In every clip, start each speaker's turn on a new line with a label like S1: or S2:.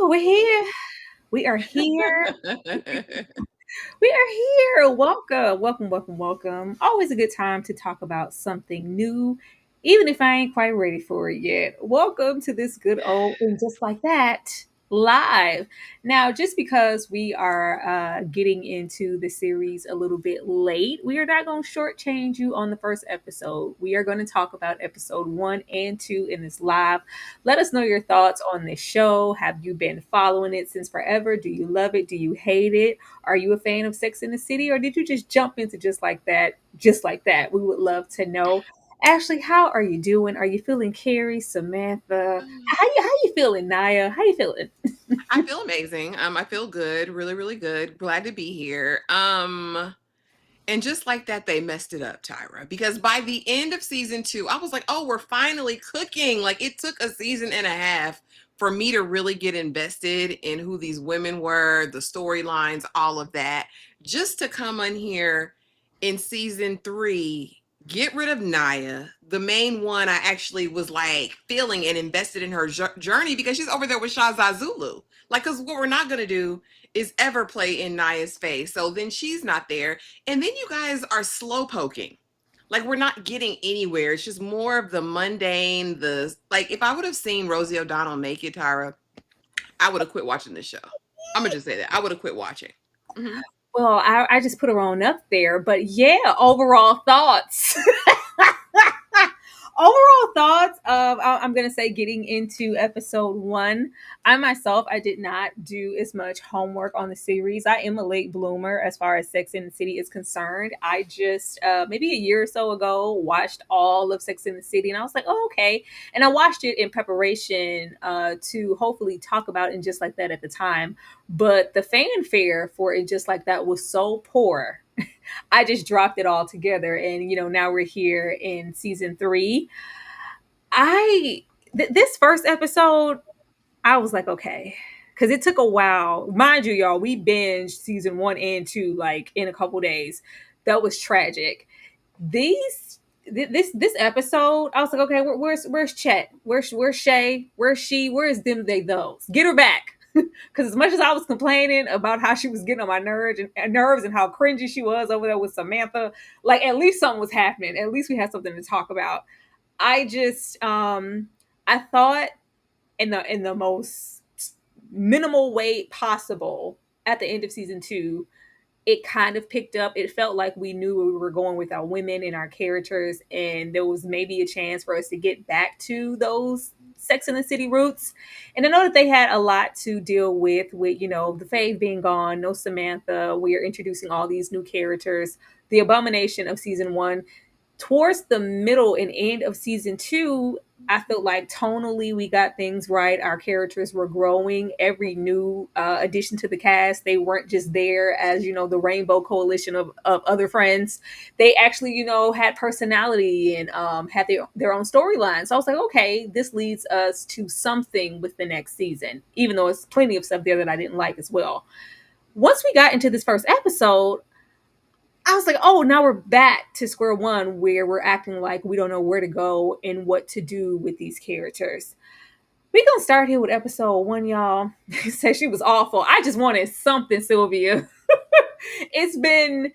S1: We're here. We are here. We are here. Welcome, welcome, welcome, welcome. Always a good time to talk about something new, even if I ain't quite ready for it yet. Welcome to this good old and just like that live. Now, just because we are getting into the series a little bit late, we are not going to shortchange you on the first episode. We are going to talk about episode 1 and 2 in this live. Let us know your thoughts on this show. Have you been following it since forever? Do you love it? Do you hate it? Are you a fan of Sex in the City, or did you just jump into just like that? Just like that. We would love to know. Ashley, how are you doing? Are you feeling Carrie, Samantha? How you feeling, Naya? How you feeling?
S2: I feel amazing. I feel good, really, really good. Glad to be here. And just like that, they messed it up, Tyra, because by the end of season 2, I was like, oh, we're finally cooking. Like, it took a season and a half for me to really get invested in who these women were, the storylines, all of that, just to come on here in season 3, get rid of Naya, the main one. I actually was like feeling and invested in her journey because she's over there with Shazza Zulu. Like, because what we're not going to do is ever play in Naya's face. So then she's not there. And then you guys are slow poking. Like, we're not getting anywhere. It's just more of the mundane, the like, if I would have seen Rosie O'Donnell naked, Tyra, I would have quit watching this show. I'm gonna just say that. I would have quit watching. Mm-hmm.
S1: Well, I just put her on up there, but yeah, overall thoughts. Overall thoughts of I'm gonna say getting into episode 1. I myself, I did not do as much homework on the series. I am a late bloomer as far as Sex in the City is concerned. I just maybe a year or so ago watched all of Sex in the City, and I was like, oh, okay. And I watched it in preparation to hopefully talk about it just like that at the time. But the fanfare for it just like that was so poor. I just dropped it all together, and now we're here in season 3. This first episode, I was like, okay, because it took a while. Mind you, y'all, we binged season 1 and 2 like in a couple days. That was tragic. This episode, I was like, okay, where's Chet? Where's Shay? Where's she? Where's them? They those? Get her back. Because as much as I was complaining about how she was getting on my nerves and how cringy she was over there with Samantha, like at least something was happening. At least we had something to talk about. I just I thought in the most minimal way possible at the end of season 2, it kind of picked up. It felt like we knew where we were going with our women and our characters, and there was maybe a chance for us to get back to those Sex in the City roots. And I know that they had a lot to deal with the Fave being gone, no Samantha. We are introducing all these new characters. The abomination of season 1. Towards the middle and end of season 2, I felt like tonally we got things right. Our characters were growing. Every new addition to the cast, they weren't just there as the rainbow coalition of other friends. They actually had personality and had their own storyline. So I was like, okay, this leads us to something with the next season, even though it's plenty of stuff there that I didn't like as well. Once we got into this first episode, I was like, oh, now we're back to square one where we're acting like we don't know where to go and what to do with these characters. We gonna start here with episode 1, y'all. Say she was awful. I just wanted something, Sylvia. It's been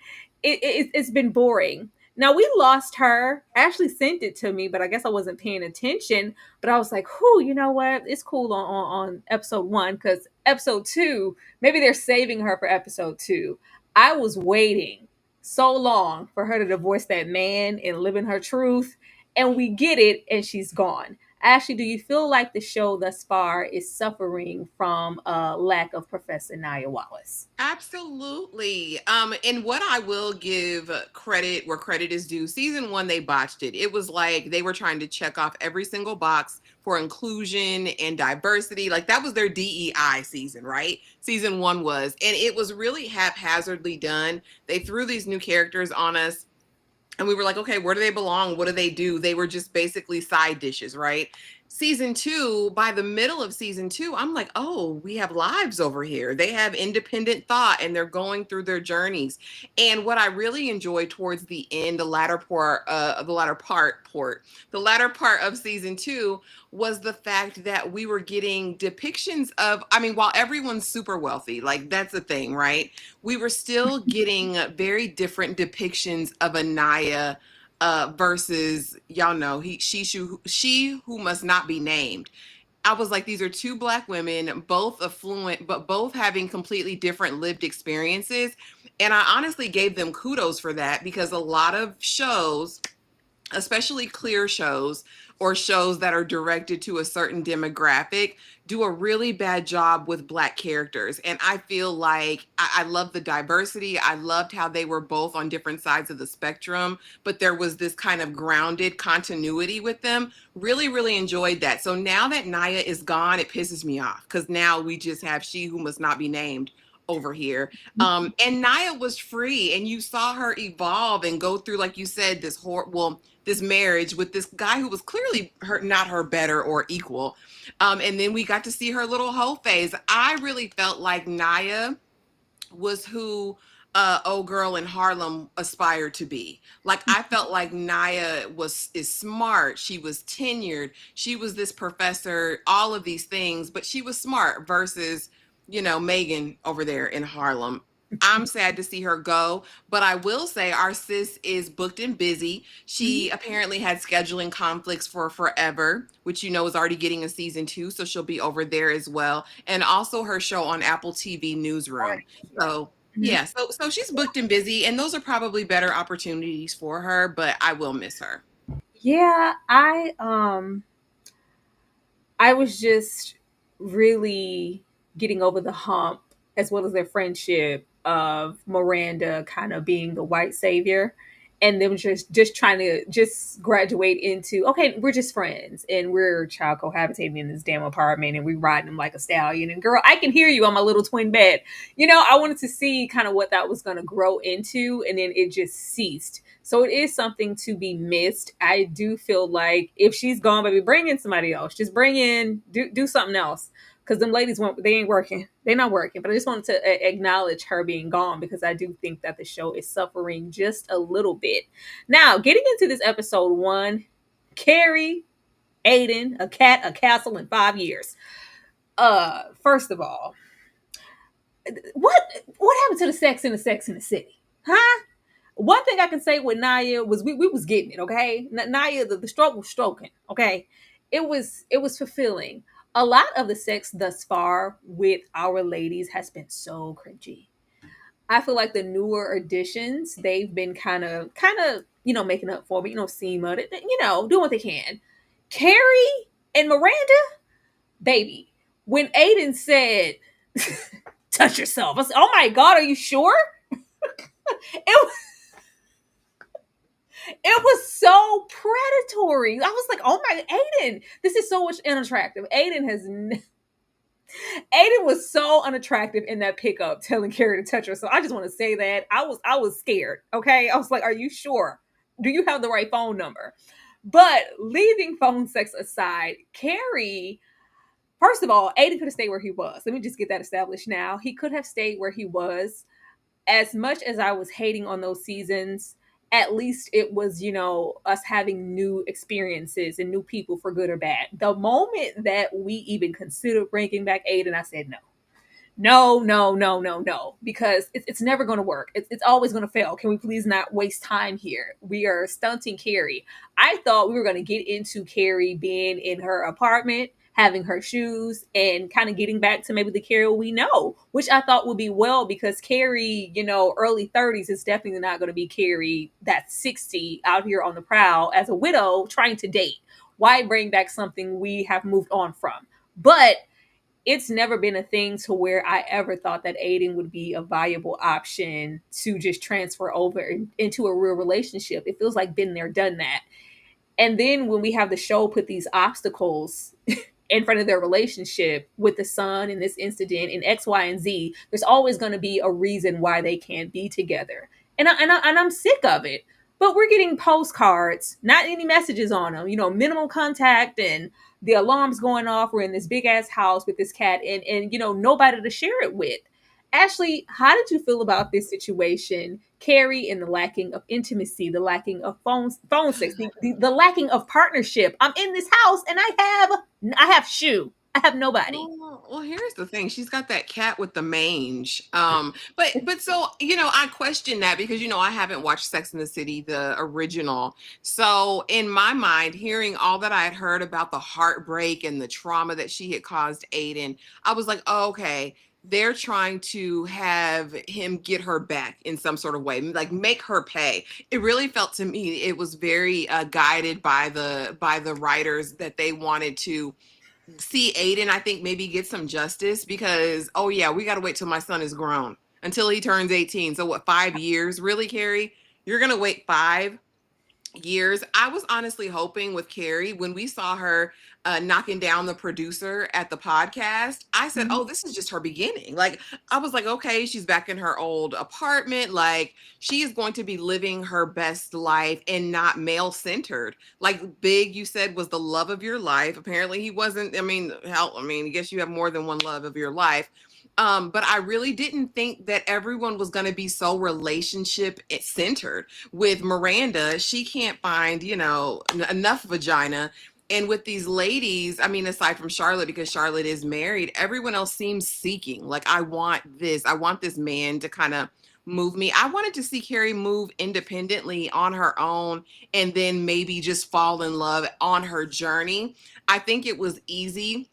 S1: boring. Now we lost her. Ashley sent it to me, but I guess I wasn't paying attention. But I was like, whew, you know what? It's cool on episode one, because episode two, maybe they're saving her for episode two. I was waiting so long for her to divorce that man and live in her truth. And we get it, and she's gone. Ashley, do you feel like the show thus far is suffering from a lack of Professor Nia Wallace?
S2: Absolutely. And what I will give credit where credit is due, season one, they botched it. It was like they were trying to check off every single box for inclusion and diversity. Like that was their DEI season, right? Season one was. And it was really haphazardly done. They threw these new characters on us and we were like, okay, where do they belong? What do they do? They were just basically side dishes, right? Season two, by the middle of season two, I'm like, oh, we have lives over here. They have independent thought and they're going through their journeys. And what I really enjoyed towards the end, the latter part of season two was the fact that we were getting depictions of, I mean, while everyone's super wealthy, like that's the thing, right? We were still getting very different depictions of Anaya versus y'all know she who must not be named. I was like, these are two black women, both affluent, but both having completely different lived experiences. And I honestly gave them kudos for that because a lot of shows, especially clear shows or shows that are directed to a certain demographic, do a really bad job with black characters. And I feel like I love the diversity. I loved how they were both on different sides of the spectrum, but there was this kind of grounded continuity with them. Really, really enjoyed that. So now that Naya is gone, it pisses me off because now we just have she who must not be named over here. And Naya was free, and you saw her evolve and go through, like you said, this marriage with this guy who was clearly not her better or equal. And then we got to see her little hoe phase. I really felt like Naya was who old girl in Harlem aspired to be. Like I felt like Naya is smart. She was tenured. She was this professor, all of these things, but she was smart versus, Megan over there in Harlem. I'm sad to see her go, but I will say our sis is booked and busy. She apparently had scheduling conflicts for forever, which is already getting a season two, so she'll be over there as well. And also her show on Apple TV Newsroom. So
S1: Mhm.
S2: yeah, so she's booked and busy, and those are probably better opportunities for her, but I will miss her.
S1: Yeah, I was just really getting over the hump, as well as their friendship of Miranda kind of being the white savior, and them just trying to just graduate into, okay, we're just friends and we're child cohabitating in this damn apartment and we riding them like a stallion. And girl, I can hear you on my little twin bed. I wanted to see kind of what that was going to grow into, and then it just ceased. So it is something to be missed. I do feel like if she's gone, baby, bring in somebody else. Just bring in, do something else. Because them ladies they ain't working. They're not working. But I just wanted to acknowledge her being gone, because I do think that the show is suffering just a little bit. Now, getting into this episode one, Carrie, Aiden, a cat, a castle in 5 years. First of all, what happened to the Sex in the City? Huh? One thing I can say with Naya was we was getting it, okay? Naya, the stroke was stroking, okay? It was fulfilling. A lot of the sex thus far with our ladies has been so cringy. I feel like the newer additions, they've been kind of making up for it, Seema, doing what they can. Carrie and Miranda, baby, when Aiden said, touch yourself, I said, oh my God, are you sure? It It was so predatory. I was like, oh my, Aiden, this is so much unattractive. Aiden was so unattractive in that pickup, telling Carrie to touch her. So I just want to say that I was scared. Okay, I was like, are you sure? Do you have the right phone number? But leaving phone sex aside, Carrie, first of all, Aiden could have stayed where he was. Let me just get that established now. He could have stayed where he was. As much as I was hating on those seasons, at least it was, us having new experiences and new people, for good or bad. The moment that we even considered bringing back Aiden, I said no. No, no, no, no, no, because it's never going to work. It's always going to fail. Can we please not waste time here? We are stunting Carrie. I thought we were going to get into Carrie being in her apartment, having her shoes, and kind of getting back to maybe the Carrie we know, which I thought would be well, because Carrie, early 30s is definitely not going to be Carrie that's 60 out here on the prowl as a widow trying to date. Why bring back something we have moved on from? But it's never been a thing to where I ever thought that Aiden would be a viable option to just transfer over into a real relationship. It feels like been there, done that. And then when we have the show put these obstacles in front of their relationship with the son and this incident and X, Y, and Z, there's always going to be a reason why they can't be together. And I'm sick of it. But we're getting postcards, not any messages on them, minimal contact, and the alarms going off. We're in this big ass house with this cat, and nobody to share it with. Ashley, how did you feel about this situation? Carrie, and the lacking of intimacy, the lacking of phone sex, the lacking of partnership. I'm in this house and I have Shu. I have nobody.
S2: Well, here's the thing. She's got that cat with the mange. But so, I question that because I haven't watched Sex in the City, the original. So in my mind, hearing all that I had heard about the heartbreak and the trauma that she had caused Aiden, I was like, oh, okay, they're trying to have him get her back in some sort of way, like make her pay. It really felt to me it was very guided by the writers, that they wanted to see Aiden, I think, maybe get some justice, because, oh yeah, we got to wait till my son is grown until he turns 18. So what, 5 years? Really, Carrie? You're going to wait 5 years? I was honestly hoping with Carrie, when we saw her knocking down the producer at the podcast, I said,
S1: Mhm.
S2: oh, this is just her beginning. Like, I was like, okay, she's back in her old apartment. Like, she is going to be living her best life and not male centered. Like, Big, you said, was the love of your life. Apparently, he wasn't. I mean, hell, I guess you have more than one love of your life. But I really didn't think that everyone was going to be so relationship centered. With Miranda, she can't find, enough vagina. And with these ladies, aside from Charlotte, because Charlotte is married, everyone else seems seeking. Like, I want this. I want this man to kind of move me. I wanted to see Carrie move independently on her own, and then maybe just fall in love on her journey. I think it was easy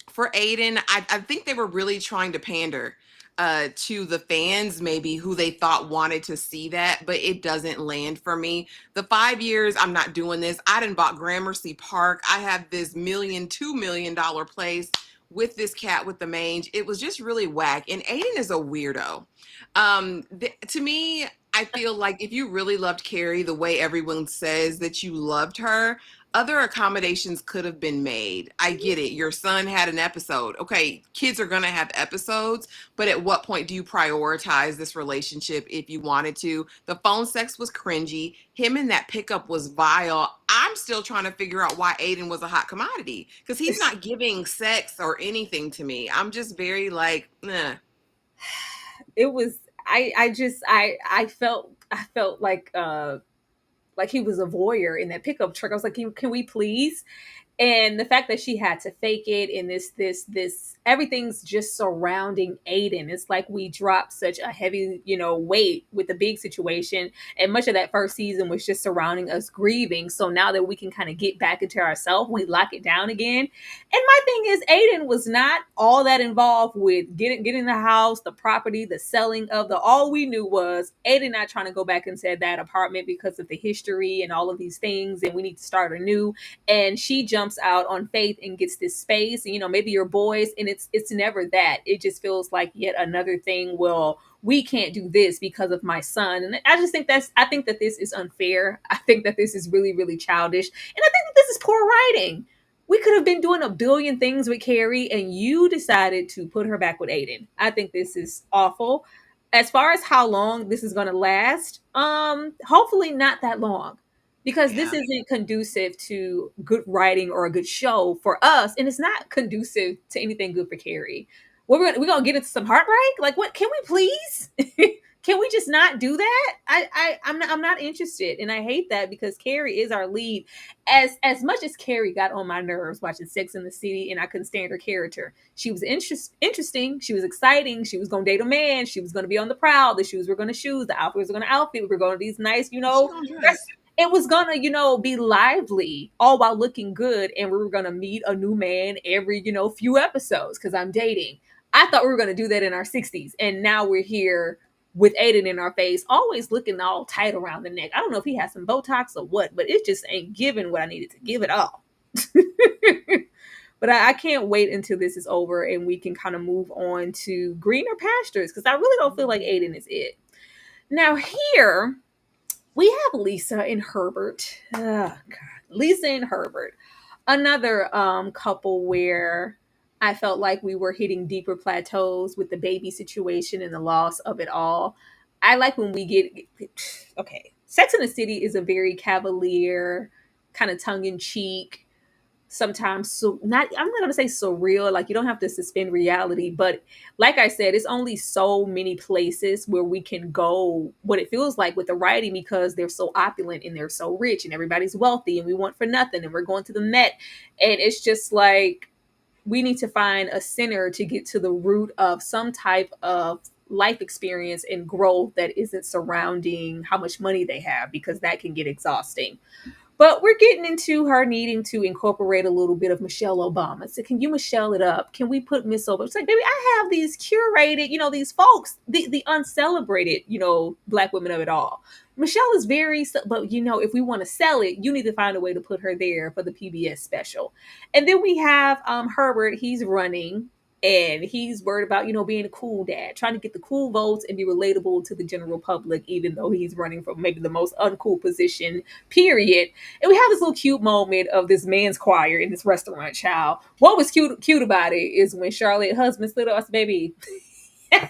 S2: for Aiden. I think they were really trying to pander to the fans, maybe, who they thought wanted to see that, but it doesn't land for me. The 5 years, I'm not doing this. I done bought Gramercy Park. I have this $2 million place with this cat with the mange. It was just really whack. And Aiden is a weirdo. To me, I feel like if you really loved Carrie the way everyone says that you loved her, other accommodations could have been made. I get it. Your son had an episode. Okay, kids are going to have episodes, but at what point do you prioritize this relationship if you wanted to? The phone sex was cringy. Him in that pickup was vile. I'm still trying to figure out why Aiden was a hot commodity, because he's not giving sex or anything to me. I'm just very like, nah.
S1: It was I felt like he was a voyeur in that pickup truck. I was like, can we please? And the fact that she had to fake it, and this everything's just surrounding Aiden. It's like we dropped such a heavy weight with the big situation, and much of that first season was just surrounding us grieving. So now that we can kind of get back into ourselves, we lock it down again. And my thing is, Aiden was not all that involved with getting the house, the property, the selling of the. All we knew was Aiden not trying to go back into that apartment because of the history and all of these things, and we need to start anew. And she jumps out on faith and gets this space, and maybe your boys, and it's never that. It just feels like yet another thing. Well, we can't do this because of my son. And I think that this is unfair. I think that this is really, really childish, and I think that this is poor writing. We could have been doing a billion things with Carrie, and you decided to put her back with Aiden. I think this is awful. As far as how long this is going to last, hopefully not that long, because this
S2: Yeah.
S1: isn't conducive to good writing or a good show for us, and it's not conducive to anything good for Carrie. We're gonna get into some heartbreak. Like, what? Can we please? Can we just not do that? I'm not interested, and I hate that because Carrie is our lead. As much as Carrie got on my nerves watching Sex in the City, and I couldn't stand her character. She was interesting. She was exciting. She was gonna date a man. She was gonna be on the prowl. The shoes were gonna shoes. The outfit was gonna outfit. We were going to these nice,
S2: She gonna dress.
S1: it was gonna, be lively, all while looking good, and we were gonna meet a new man every, few episodes because I'm dating. I thought we were gonna do that in our 60s, and now we're here with Aiden in our face, always looking all tight around the neck. I don't know if he has some Botox or what, but it just ain't giving what I needed to give at all. But I can't wait until this is over and we can kind of move on to greener pastures because I really don't feel like Aiden is it. Now, here we have Lisa and Herbert. Oh, God. Lisa and Herbert. Another couple where I felt like we were hitting deeper plateaus with the baby situation and the loss of it all. I like when we get okay. Sex in the City is a very cavalier, kind of tongue in cheek, sometimes so not I'm not gonna say surreal, like you don't have to suspend reality, but like I said, it's only so many places where we can go what it feels like with the writing because they're so opulent and they're so rich and everybody's wealthy and we want for nothing and we're going to the Met. And it's just like we need to find a center to get to the root of some type of life experience and growth that isn't surrounding how much money they have because that can get exhausting. But we're getting into her needing to incorporate a little bit of Michelle Obama. So can you Michelle it up? Can we put Miss Obama? It's like, baby, I have these curated, these folks, the uncelebrated, black women of it all. Michelle is very, but if we want to sell it, you need to find a way to put her there for the PBS special. And then we have Herbert. He's running and he's worried about being a cool dad, trying to get the cool votes and be relatable to the general public, even though he's running for maybe the most uncool position, period. And we have this little cute moment of this man's choir in this restaurant, child. What was cute about it is when Charlotte husband stood up, baby, if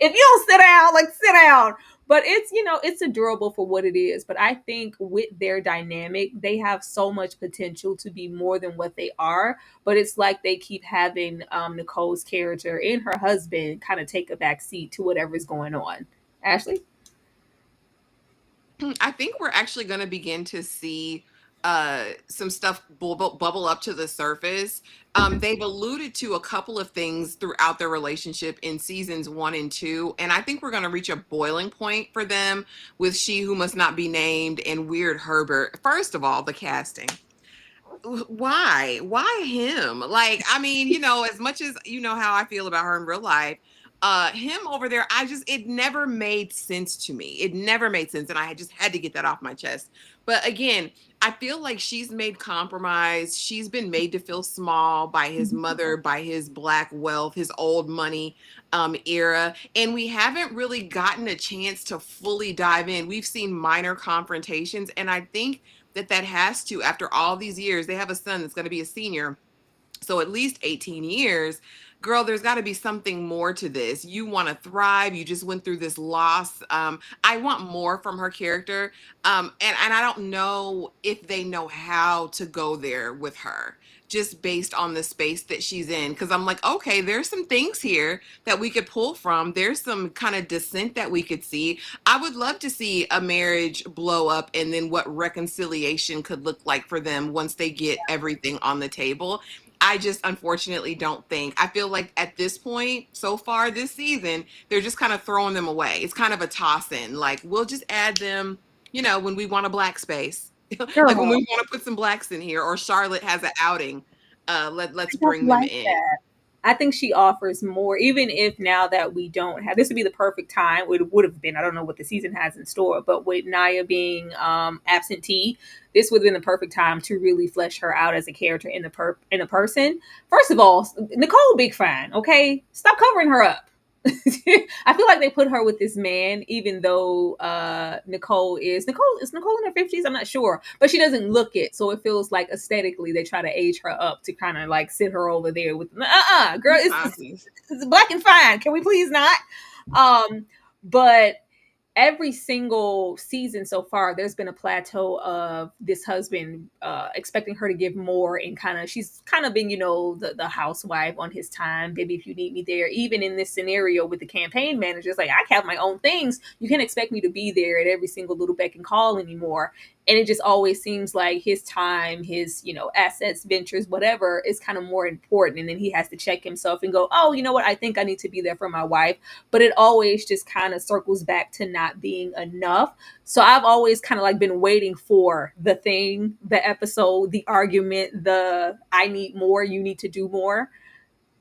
S1: you don't sit down, like sit down. But it's adorable for what it is. But I think with their dynamic, they have so much potential to be more than what they are. But it's like they keep having Nicole's character and her husband kind of take a back seat to whatever's going on. Ashley?
S2: I think we're actually going to begin to see some stuff bubble up to the surface. They've alluded to a couple of things throughout their relationship in seasons 1 and 2, and I think we're going to reach a boiling point for them with She Who Must Not Be Named and Weird Herbert. First of all, the casting. Why him? Like, I mean, as much as you know how I feel about her in real life, him over there, it never made sense to me. It never made sense, and I just had to get that off my chest. But again, I feel like she's made compromise. She's been made to feel small by his mother, by his black wealth, his old money era, and we haven't really gotten a chance to fully dive in. We've seen minor confrontations, and I think that has to, after all these years, they have a son that's going to be a senior, so at least 18 years. Girl, there's got to be something more to this. You want to thrive. You just went through this loss. I want more from her character. And I don't know if they know how to go there with her, just based on the space that she's in. Because I'm like, okay, there's some things here that we could pull from. There's some kind of dissent that we could see. I would love to see a marriage blow up and then what reconciliation could look like for them once they get everything on the table. I just unfortunately don't think. I feel like at this point, so far this season, they're just kind of throwing them away. It's kind of a toss in. Like, we'll just add them, when we want a black space. Like when we
S1: Girl,
S2: want to put some blacks in here, or Charlotte has an outing. Let's
S1: I don't
S2: bring them
S1: like
S2: in.
S1: that. I think she offers more, even if now that we don't have this would be the perfect time. It would have been. I don't know what the season has in store, but with Naya being absentee, this would have been the perfect time to really flesh her out as a character in a person. First of all, Nicole Big Fine, okay, stop covering her up. I feel like they put her with this man, even though Nicole in her 50s. I'm not sure, but she doesn't look it, so it feels like aesthetically they try to age her up to kind of like sit her over there with girl. It's black and fine. Can we please not? But every single season so far, there's been a plateau of this husband expecting her to give more, and kind of she's kind of been, the housewife on his time. Baby, if you need me there. Even in this scenario with the campaign managers, like I have my own things. You can't expect me to be there at every single little beck and call anymore. And it just always seems like his time, his assets, ventures, whatever, is kind of more important. And then he has to check himself and go, oh, you know what? I think I need to be there for my wife, but it always just kind of circles back to not being enough. So I've always kind of like been waiting for the thing, the episode, the argument, the I need more, you need to do more.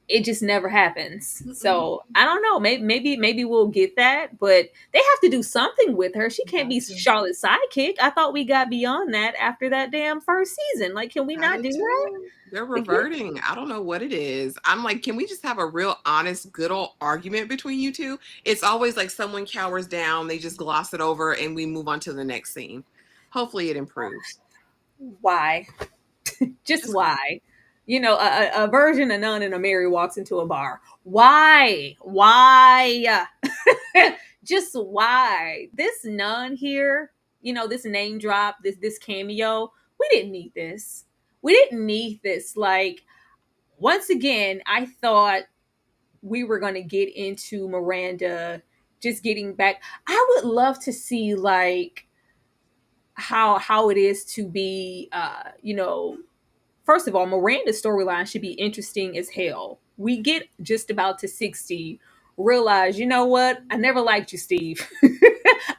S1: It just never happens. So I don't know. Maybe we'll get that, but they have to do something with her. She can't be Charlotte's sidekick. I thought we got beyond that after that damn first season. Like, can we
S2: I
S1: not
S2: did
S1: do that?
S2: too. They're
S1: The kid,
S2: reverting. I don't know what it is. I'm like, can we just have a real honest, good old argument between you two? It's always like someone cowers down, they just gloss it over, and we move on to the next scene. Hopefully it improves.
S1: why? Just
S2: Just
S1: why? A virgin, a nun, and a Mary walks into a bar. Why? Why? Just why? This nun here, this name drop, this cameo, we didn't need this. We didn't need this. Like, once again, I thought we were gonna get into Miranda just getting back. I would love to see like how it is to be first of all, Miranda's storyline should be interesting as hell. We get just about to 60, realize, you know what? I never liked you, Steve.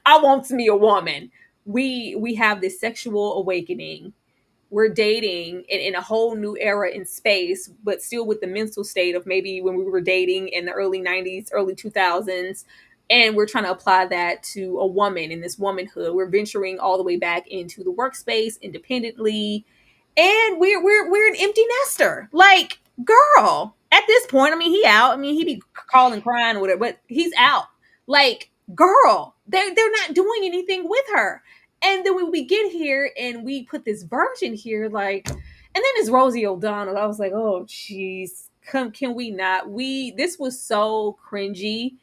S1: I want me a woman. We have this sexual awakening. We're dating in a whole new era in space, but still with the mental state of maybe when we were dating in the early 90s, early 2000s. And we're trying to apply that to a woman in this womanhood. We're venturing all the way back into the workspace independently, and we're an empty nester. Like, girl, at this point, I mean, he out. I mean, he be calling, crying, or whatever, but he's out. Like, girl, they're not doing anything with her. And then when we get here and we put this virgin here, like, and then it's Rosie O'Donnell. I was like, oh, jeez, can we not? This was so cringy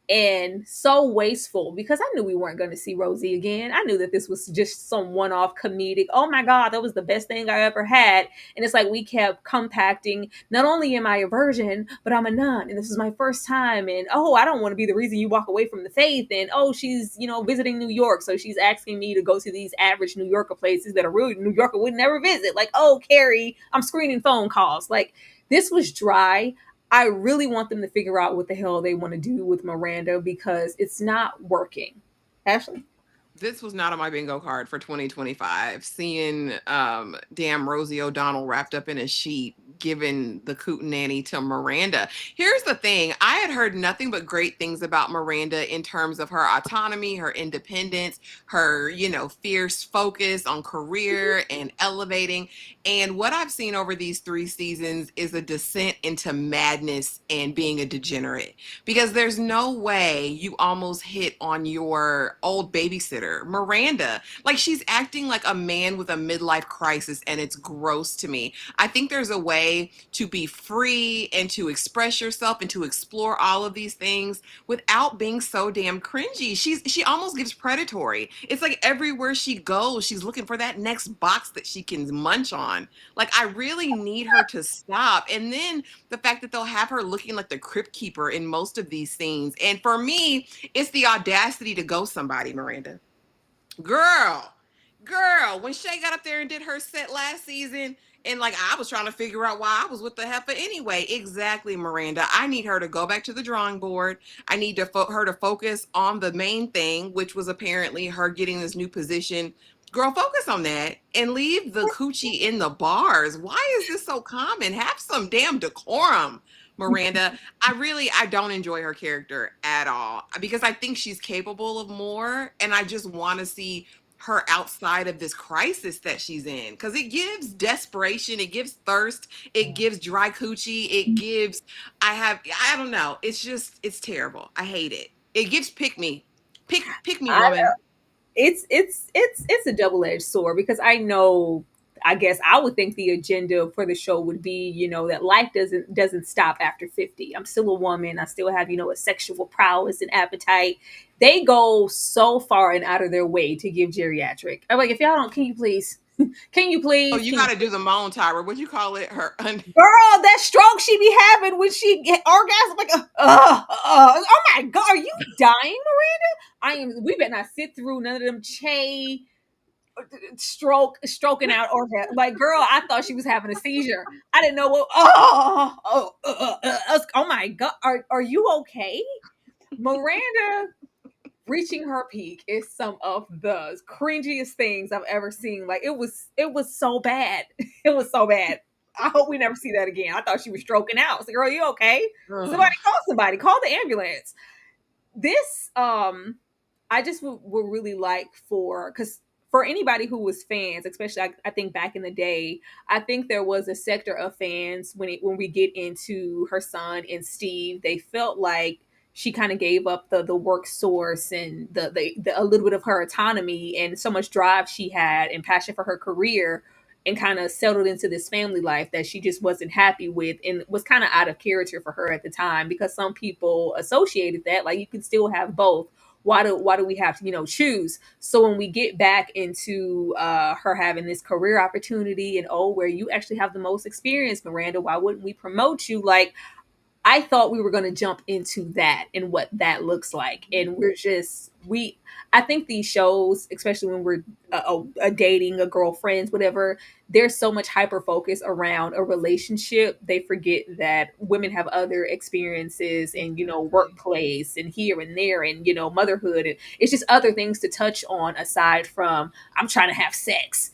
S1: and so wasteful, because I knew we weren't going to see Rosie again. I knew that this was just some one off comedic. Oh my God, that was the best thing I ever had. And it's like we kept compacting. Not only am I a virgin, but I'm a nun, and this is my first time. And oh, I don't want to be the reason you walk away from the faith. And oh, she's visiting New York, so she's asking me to go to these average New Yorker places that a real New Yorker would never visit. Like, oh, Carrie, I'm screening phone calls. Like, this was dry. I really want them to figure out what the hell they want to do with Miranda, because it's not working. Ashley?
S2: this was not on my bingo card for 2025. Seeing damn Rosie O'Donnell wrapped up in a sheet giving the coot nanny to Miranda. Here's the thing. I had heard nothing but great things about Miranda in terms of her autonomy, her independence, her, fierce focus on career and elevating. And what I've seen over these 3 seasons is a descent into madness and being a degenerate, because there's no way you almost hit on your old babysitter, Miranda. Like, she's acting like a man with a midlife crisis, and it's gross to me. I think there's a way to be free and to express yourself and to explore all of these things without being so damn cringy. She almost gives predatory. It's like everywhere she goes, she's looking for that next box that she can munch on. Like, I really need her to stop. And then the fact that they'll have her looking like the crypt keeper in most of these scenes. And for me, it's the audacity to go somebody, Miranda. Girl, girl, when Shay got up there and did her set last season, and like I was trying to figure out why I was with the heifer anyway. Exactly, Miranda. I need her to go back to the drawing board. I need her to focus on the main thing, which was apparently her getting this new position. Girl, focus on that and leave the coochie in the bars. Why is this so common? Have some damn decorum, Miranda. I don't enjoy her character at all, because I think she's capable of more, and I just want to see her outside of this crisis that she's in, because it gives desperation, it gives thirst, it gives dry coochie, it gives I don't know, it's terrible. I hate it. It gives pick me
S1: I
S2: woman.
S1: it's a double edged sword, because I know I guess I would think the agenda for the show would be, that life doesn't stop after 50. I'm still a woman. I still have, a sexual prowess and appetite. They go so far and out of their way to give geriatric. I'm like, if y'all don't, can you please? Can you
S2: Oh,
S1: please?
S2: you
S1: Can you
S2: got to do the moan, Tyra. What you call it?
S1: Girl, that stroke she be having when she get orgasm, like, oh my god, are you dying, Miranda? We better not sit through none of them stroking out orgasm. Like, girl, I thought she was having a seizure. I didn't know what. Oh my god, are you okay? Miranda reaching her peak is some of the cringiest things I've ever seen. Like, it was so bad. It was so bad. I hope we never see that again. I thought she was stroking out. I was like, girl, you okay?
S2: Ugh.
S1: Somebody, call the ambulance. This I just would really like because for anybody who was fans, especially I think back in the day, I think there was a sector of fans when we get into her son and Steve, they felt like she kind of gave up the work source and the a little bit of her autonomy and so much drive she had and passion for her career, and kind of settled into this family life that she just wasn't happy with and was kind of out of character for her at the time, because some people associated that like you can still have both. Why do we have to choose? So when we get back into her having this career opportunity and where you actually have the most experience, Miranda, why wouldn't we promote you? Like, I thought we were going to jump into that and what that looks like. And I think these shows, especially when we're dating, a girlfriends, whatever, there's so much hyper focus around a relationship. They forget that women have other experiences and,
S2: Exactly.
S1: workplace and here and there and, motherhood. And it's just other things to touch on aside from, I'm trying to have sex.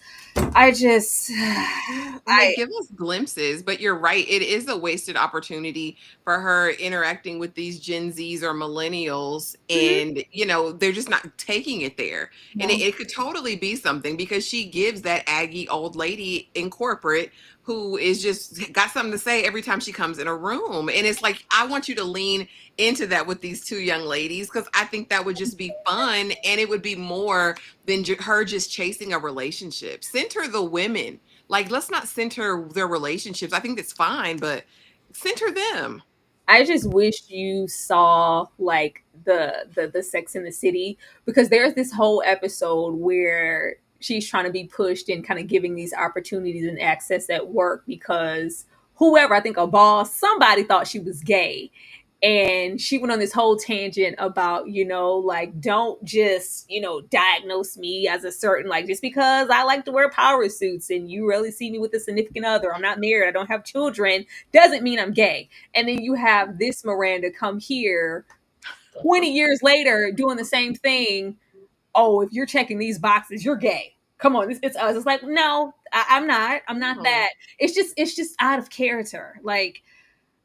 S1: I just,
S2: And they
S1: I,
S2: give us glimpses, but you're right. It is a wasted opportunity for her interacting with these Gen Zs or millennials.
S1: Mhm.
S2: And, they're just not taking it there. And it,
S1: No.
S2: it could totally be something because she gives that Aggie old lady in corporate who is just got something to say every time she comes in a room. And it's like, I want you to lean into that with these two young ladies because I think that would just be fun. And it would be more than her just chasing a relationship. Center the women, like, let's not center their relationships. I think that's fine, but center them.
S1: I just wish you saw like the Sex in the City, because there's this whole episode where she's trying to be pushed and kind of giving these opportunities and access at work because whoever, I think a boss, somebody thought she was gay. And she went on this whole tangent about, like, don't just, diagnose me as a certain, like, just because I like to wear power suits and you rarely see me with a significant other, I'm not married, I don't have children, doesn't mean I'm gay. And then you have this Miranda come here 20 years later doing the same thing. Oh, if you're checking these boxes, you're gay. Come on, it's us. It's like, no, I'm not. I'm not
S2: No,
S1: that. It's just out of character. Like,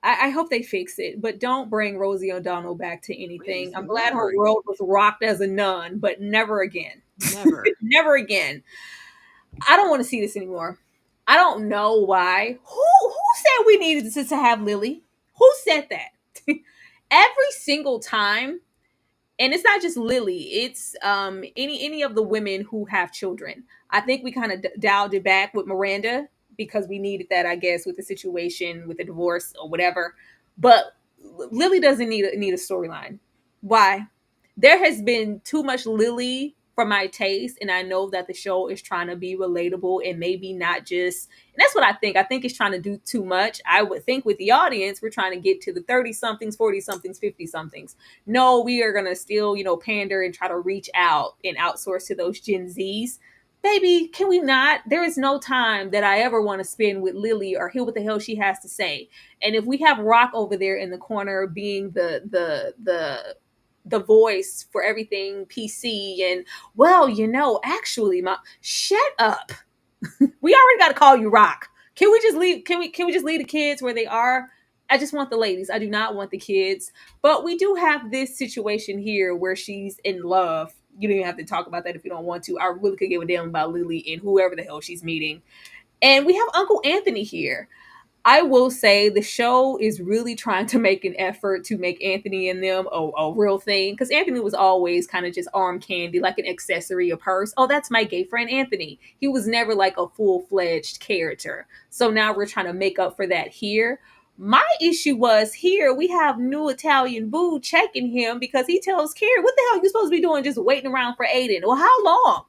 S1: I hope they fix it, but don't bring Rosie O'Donnell back to anything.
S2: please,
S1: I'm glad her
S2: Lord,
S1: world was rocked as a nun, but never again.
S2: never.
S1: Never again. I don't want to see this anymore. I don't know why. Who said we needed to have Lily? Who said that? Every single time, and it's not just Lily, it's any of the women who have children. I think we kind of dialed it back with Miranda because we needed that, I guess, with the situation with the divorce or whatever. But Lily doesn't need a storyline. Why? There has been too much Lily for my taste, and I know that the show is trying to be relatable and maybe not just. And that's what I think. I think it's trying to do too much. I would think with the audience, we're trying to get to the 30 somethings, 40 somethings, 50 somethings. No, we are gonna still, pander and try to reach out and outsource to those Gen Zs. Baby, can we not? There is no time that I ever want to spend with Lily or hear what the hell she has to say. And if we have Rock over there in the corner being the voice for everything PC and, well, actually, shut up. We already got to call you Rock. Can we just leave? Can we just leave the kids where they are? I just want the ladies. I do not want the kids. But we do have this situation here where she's in love. You don't even have to talk about that if you don't want to. I really could give a damn about Lily and whoever the hell she's meeting. And we have Uncle Anthony here. I will say the show is really trying to make an effort to make Anthony and them a real thing. Because Anthony was always kind of just arm candy, like an accessory, a purse. Oh, that's my gay friend Anthony. He was never like a full fledged character. So now we're trying to make up for that here. My issue was here we have new Italian boo checking him because he tells Carrie, "What the hell are you supposed to be doing? Just waiting around for Aiden? Well, how long?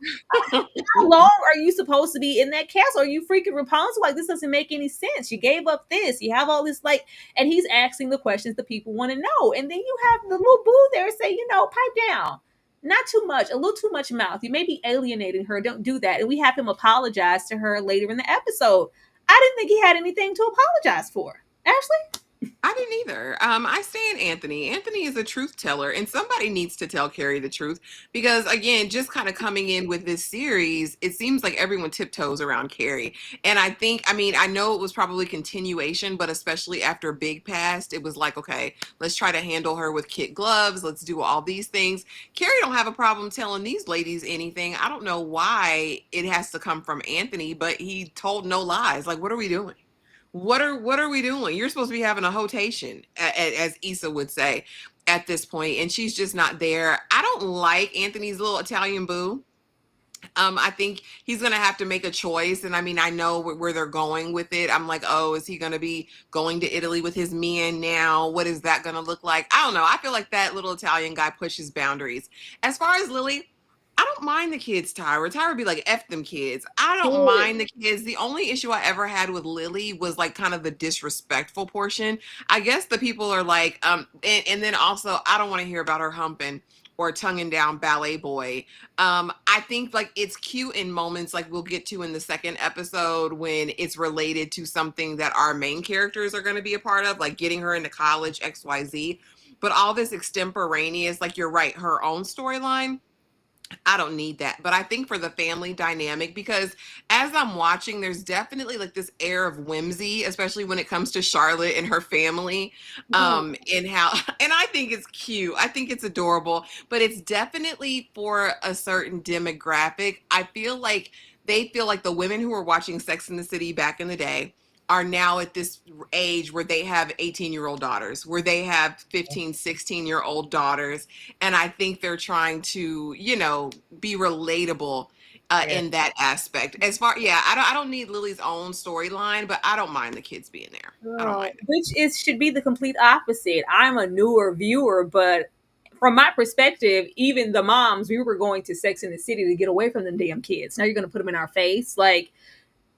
S1: How long are you supposed to be in that castle? Are you freaking Rapunzel? Like, this doesn't make any sense. You gave up this. You have all this, like, and he's asking the questions the people want to know. And then you have the little boo there say, pipe down. Not too much, a little too much mouth. You may be alienating her. Don't do that. And we have him apologize to her later in the episode. I didn't think he had anything to apologize for. Ashley?
S2: I didn't either. I stand Anthony. Anthony is a truth teller, and somebody needs to tell Carrie the truth because, again, just kind of coming in with this series, it seems like everyone tiptoes around Carrie. And I mean, I know it was probably continuation, but especially after Big passed, it was like, okay, let's try to handle her with kid gloves. Let's do all these things. Carrie don't have a problem telling these ladies anything. I don't know why it has to come from Anthony, but he told no lies. Like, what are we doing? What are we doing? You're supposed to be having a hotation, as Issa would say, at this point, and she's just not there. I don't like Anthony's little Italian boo. I think he's gonna have to make a choice, and I mean, I know where they're going with it. I'm like, oh, is he gonna be going to Italy with his men now? What is that gonna look like? I don't know. I feel like that little Italian guy pushes boundaries. As far as Lily, I don't mind the kids, Tyra. Tyra be like, F them kids. I don't mind the kids. The only issue I ever had with Lily was like kind of the disrespectful portion. I guess the people are like, and then also I don't want to hear about her humping or tonguing down ballet boy. I think like it's cute in moments like we'll get to in the second episode when it's related to something that our main characters are going to be a part of, like getting her into college, XYZ. But all this extemporaneous, like you're right, her own storyline, I don't need that. But I think for the family dynamic, because as I'm watching, there's definitely like this air of whimsy, especially when it comes to Charlotte and her family.
S1: Oh,
S2: And how, and I think it's cute. I think it's adorable, but it's definitely for a certain demographic. I feel like they feel like the women who were watching Sex in the City back in the day are now at this age where they have 18-year-old daughters, where they have 15, 16-year-old daughters, and I think they're trying to, be relatable
S1: yeah.
S2: in that aspect. As far, yeah, I don't need Lily's own storyline, but I don't mind the kids being there. I don't
S1: Oh,
S2: mind it.
S1: which is should be the complete opposite. I'm a newer viewer, but from my perspective, even the moms, we were going to Sex in the City to get away from them damn kids. Now you're going to put them in our face, like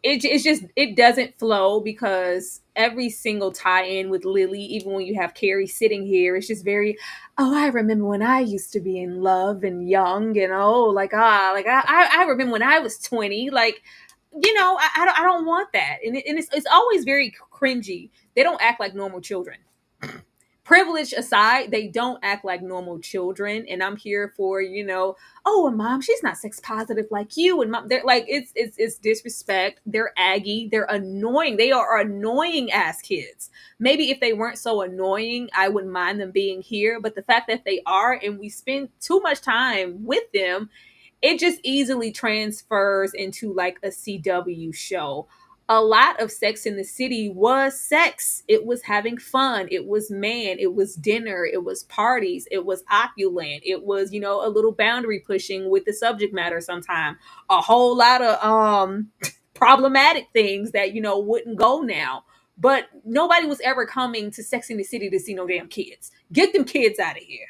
S1: it's just it doesn't flow because every single tie-in with Lily, even when you have Carrie sitting here, it's just very, oh, I remember when I used to be in love and young, and oh, like I remember when I was 20, like I don't want that, and it's always very cringy. They don't act like normal children. Privilege aside, they don't act like normal children, and I'm here for oh, and mom, she's not sex positive like you, and mom, they're like it's disrespect. They're aggy, they're annoying, they are annoying ass kids. Maybe if they weren't so annoying, I wouldn't mind them being here, but the fact that they are and we spend too much time with them, it just easily transfers into like a CW show. A lot of Sex in the City was sex. It was having fun. It was man. It was dinner. It was parties. It was opulent. It was, a little boundary pushing with the subject matter sometime. A whole lot of problematic things that, wouldn't go now. But nobody was ever coming to Sex in the City to see no damn kids. Get them kids out of here.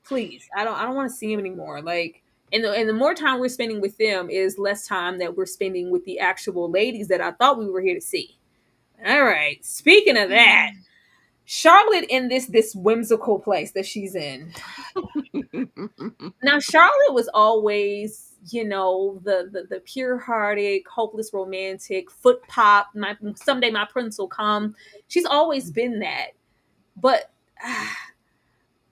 S1: Please. I don't want to see them anymore. Like, and the more time we're spending with them is less time that we're spending with the actual ladies that I thought we were here to see. All right. Speaking of that, Charlotte in this whimsical place that she's in. Now, Charlotte was always, the pure-hearted, hopeless romantic, foot pop. Someday my prince will come. She's always been that, but.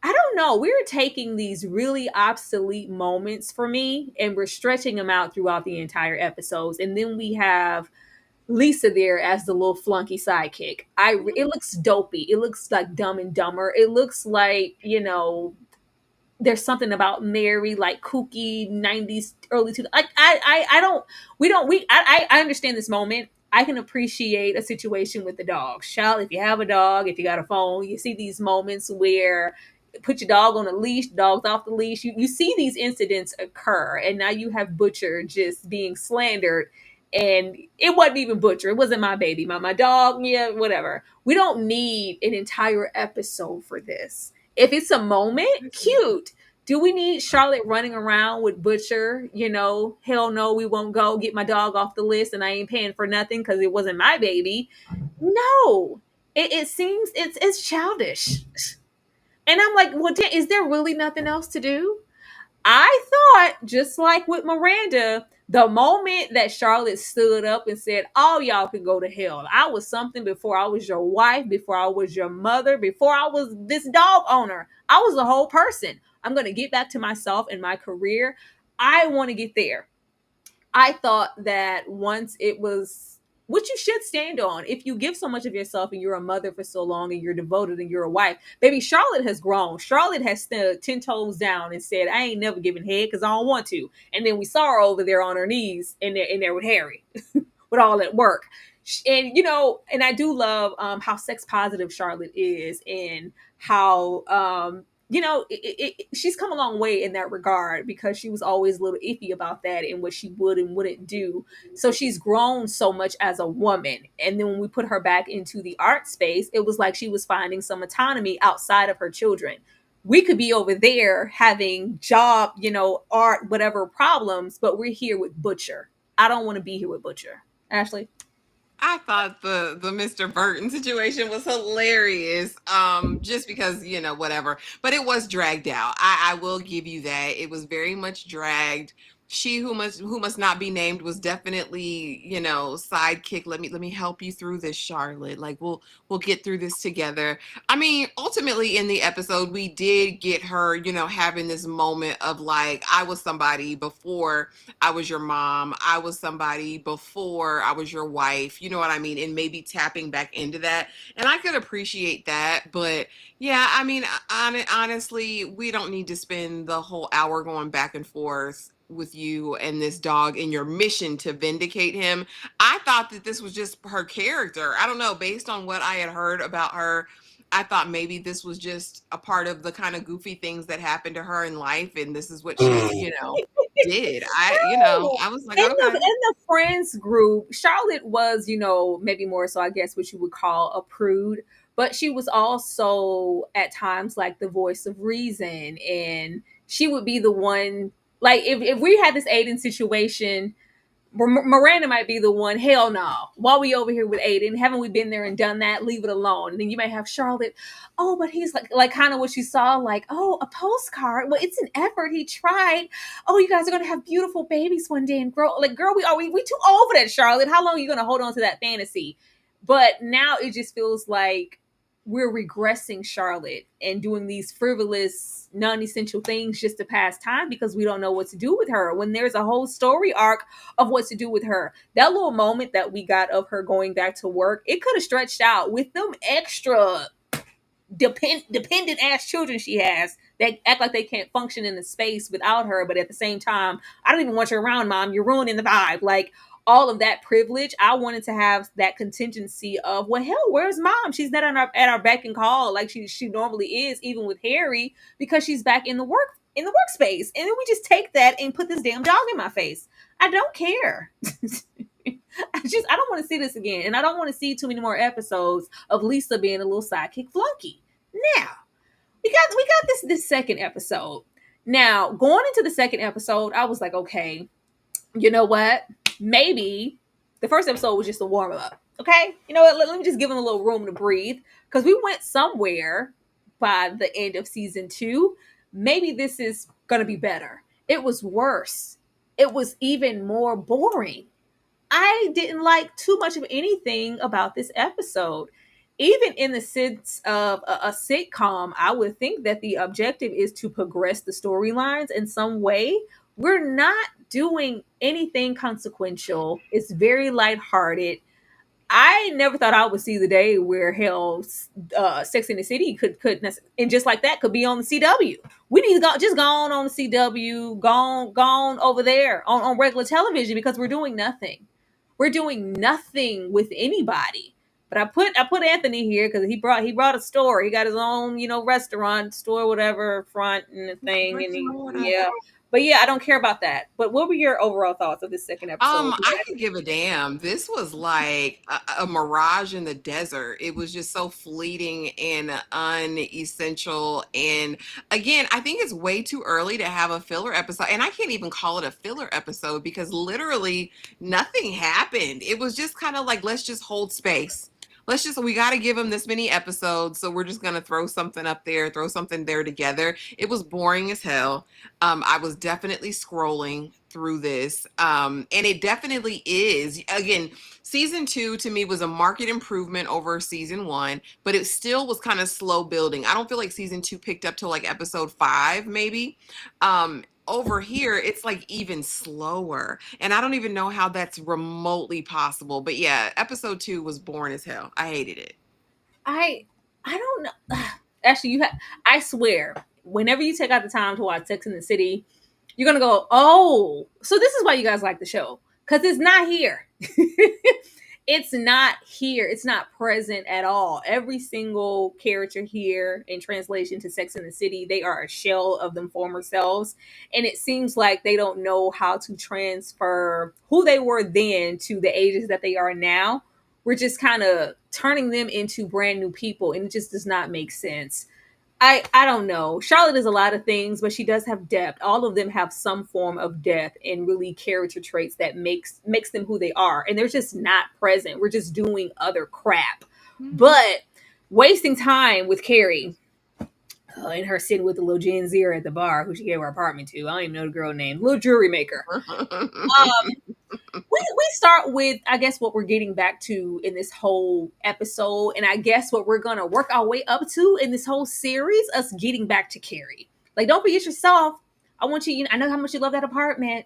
S1: I don't know. We're taking these really obsolete moments for me and we're stretching them out throughout the entire episodes. And then we have Lisa there as the little flunky sidekick. It looks dopey. It looks like Dumb and Dumber. It looks like, there's something about Mary, like kooky 90s, early 2000s. Like I don't we don't we I understand this moment. I can appreciate a situation with the dog. Child, if you have a dog, if you got a phone, you see these moments where put your dog on a leash, dog's off the leash. You see these incidents occur, and now you have Butcher just being slandered. And it wasn't even Butcher. It wasn't my baby. My dog, yeah, whatever. We don't need an entire episode for this. If it's a moment, cute. Do we need Charlotte running around with Butcher? Hell no, we won't go get my dog off the list and I ain't paying for nothing because it wasn't my baby. No, it seems it's childish. And I'm like, well, is there really nothing else to do? I thought, just like with Miranda, the moment that Charlotte stood up and said, all y'all can go to hell. I was something before I was your wife, before I was your mother, before I was this dog owner. I was a whole person. I'm going to get back to myself and my career. I want to get there. I thought that once it was what you should stand on. If you give so much of yourself and you're a mother for so long and you're devoted and you're a wife, baby, Charlotte has grown. Charlotte has stood 10 toes down and said, I ain't never giving head because I don't want to. And then we saw her over there on her knees in there with Harry with all that work. And I do love how sex positive Charlotte is and how she's come a long way in that regard because she was always a little iffy about that and what she would and wouldn't do. So she's grown so much as a woman. And then when we put her back into the art space, it was like she was finding some autonomy outside of her children. We could be over there having job, art, whatever problems, but we're here with Butcher. I don't want to be here with Butcher. Ashley?
S2: I thought the Mr. Burton situation was hilarious. Just because, whatever. But it was dragged out. I will give you that. It was very much dragged. She who must not be named was definitely, sidekick. Let me help you through this, Charlotte. Like we'll get through this together. I mean, ultimately in the episode, we did get her, having this moment of like, I was somebody before I was your mom. I was somebody before I was your wife. You know what I mean? And maybe tapping back into that. And I could appreciate that. But yeah, I mean, honestly, we don't need to spend the whole hour going back and forth with you and this dog in your mission to vindicate him. I thought that this was just her character. I don't know, based on what I had heard about her, I thought maybe this was just a part of the kind of goofy things that happened to her in life and this is what she, did. I was like,
S1: In the
S2: okay.
S1: in the friends group, Charlotte was, maybe more so, I guess, what you would call a prude, but she was also at times like the voice of reason, and she would be the one. Like if we had this Aiden situation, Miranda might be the one. Hell no. While we over here with Aiden, haven't we been there and done that? Leave it alone. And then you may have Charlotte. Oh, but he's like kind of what you saw. Like, oh, a postcard. Well, it's an effort. He tried. Oh, you guys are gonna have beautiful babies one day and grow. Like, girl, we too old for that, Charlotte. How long are you gonna hold on to that fantasy? But now it just feels like we're regressing Charlotte and doing these frivolous, non-essential things just to pass time because we don't know what to do with her. When there's a whole story arc of what to do with her. That little moment that we got of her going back to work, it could have stretched out with them extra dependent ass children she has that act like they can't function in the space without her, but at the same time, I don't even want you around, mom. You're ruining the vibe. Like all of that privilege, I wanted to have that contingency of, well, hell, where's mom? She's not at our beck and call like she normally is, even with Harry, because she's back in the workspace. And then we just take that and put this damn dog in my face. I don't care. I don't want to see this again. And I don't want to see too many more episodes of Lisa being a little sidekick flunky. Now, we got this second episode. Now, going into the second episode, I was like, okay, you know what? Maybe the first episode was just a warm up. Okay, you know what? Let me just give them a little room to breathe because we went somewhere by the end of season 2. Maybe this is gonna be better. It was worse. It was even more boring. I didn't like too much of anything about this episode. Even in the sense of a sitcom, I would think that the objective is to progress the storylines in some way. We're not doing anything consequential. It's very lighthearted. I never thought I would see the day where hell, Sex in the City could and just like that could be on the CW. We need to just go on the CW, gone over there on regular television because we're doing nothing. we're doing nothing with anybody. But I put Anthony here because he brought a store. He got his own, restaurant, store, whatever, front and the thing,
S2: Bricks
S1: and
S2: and
S1: he
S2: mortar.
S1: yeah. But yeah, I don't care about that. But what were your overall thoughts of this second episode?
S2: I could give a damn. This was like a mirage in the desert. It was just so fleeting and unessential. And again, I think it's way too early to have a filler episode. And I can't even call it a filler episode because literally nothing happened. It was just kind of like, let's just hold space. We got to give them this many episodes. So we're just going to throw something up there, throw something there together. It was boring as hell. I was definitely scrolling through this. And it definitely is. Again, season two to me was a market improvement over season one, but it still was kind of slow building. I don't feel like season two picked up till like episode 5, maybe. Over here, it's like even slower. And I don't even know how that's remotely possible. But yeah, episode 2 was boring as hell. I hated it.
S1: I I don't know. Actually, I swear, whenever you take out the time to watch Sex in the City, you're gonna go, oh, so this is why you guys like the show because it's not here. It's not here. It's not present at all. Every single character here in translation to Sex in the City, they are a shell of them former selves. And it seems like they don't know how to transfer who they were then to the ages that they are now. We're just kind of turning them into brand new people, and it just does not make sense. I don't know. Charlotte is a lot of things, but she does have depth. All of them have some form of depth and really character traits that makes them who they are. And they're just not present. We're just doing other crap. But wasting time with Carrie and her sitting with the little Gen Zer at the bar who she gave her apartment to. I don't even know the girl name. Little jewelry maker. We start with, I guess, what we're getting back to in this whole episode, and I guess what we're gonna work our way up to in this whole series, us getting back to Carrie. Like, don't forget yourself. I want you, I know how much you love that apartment.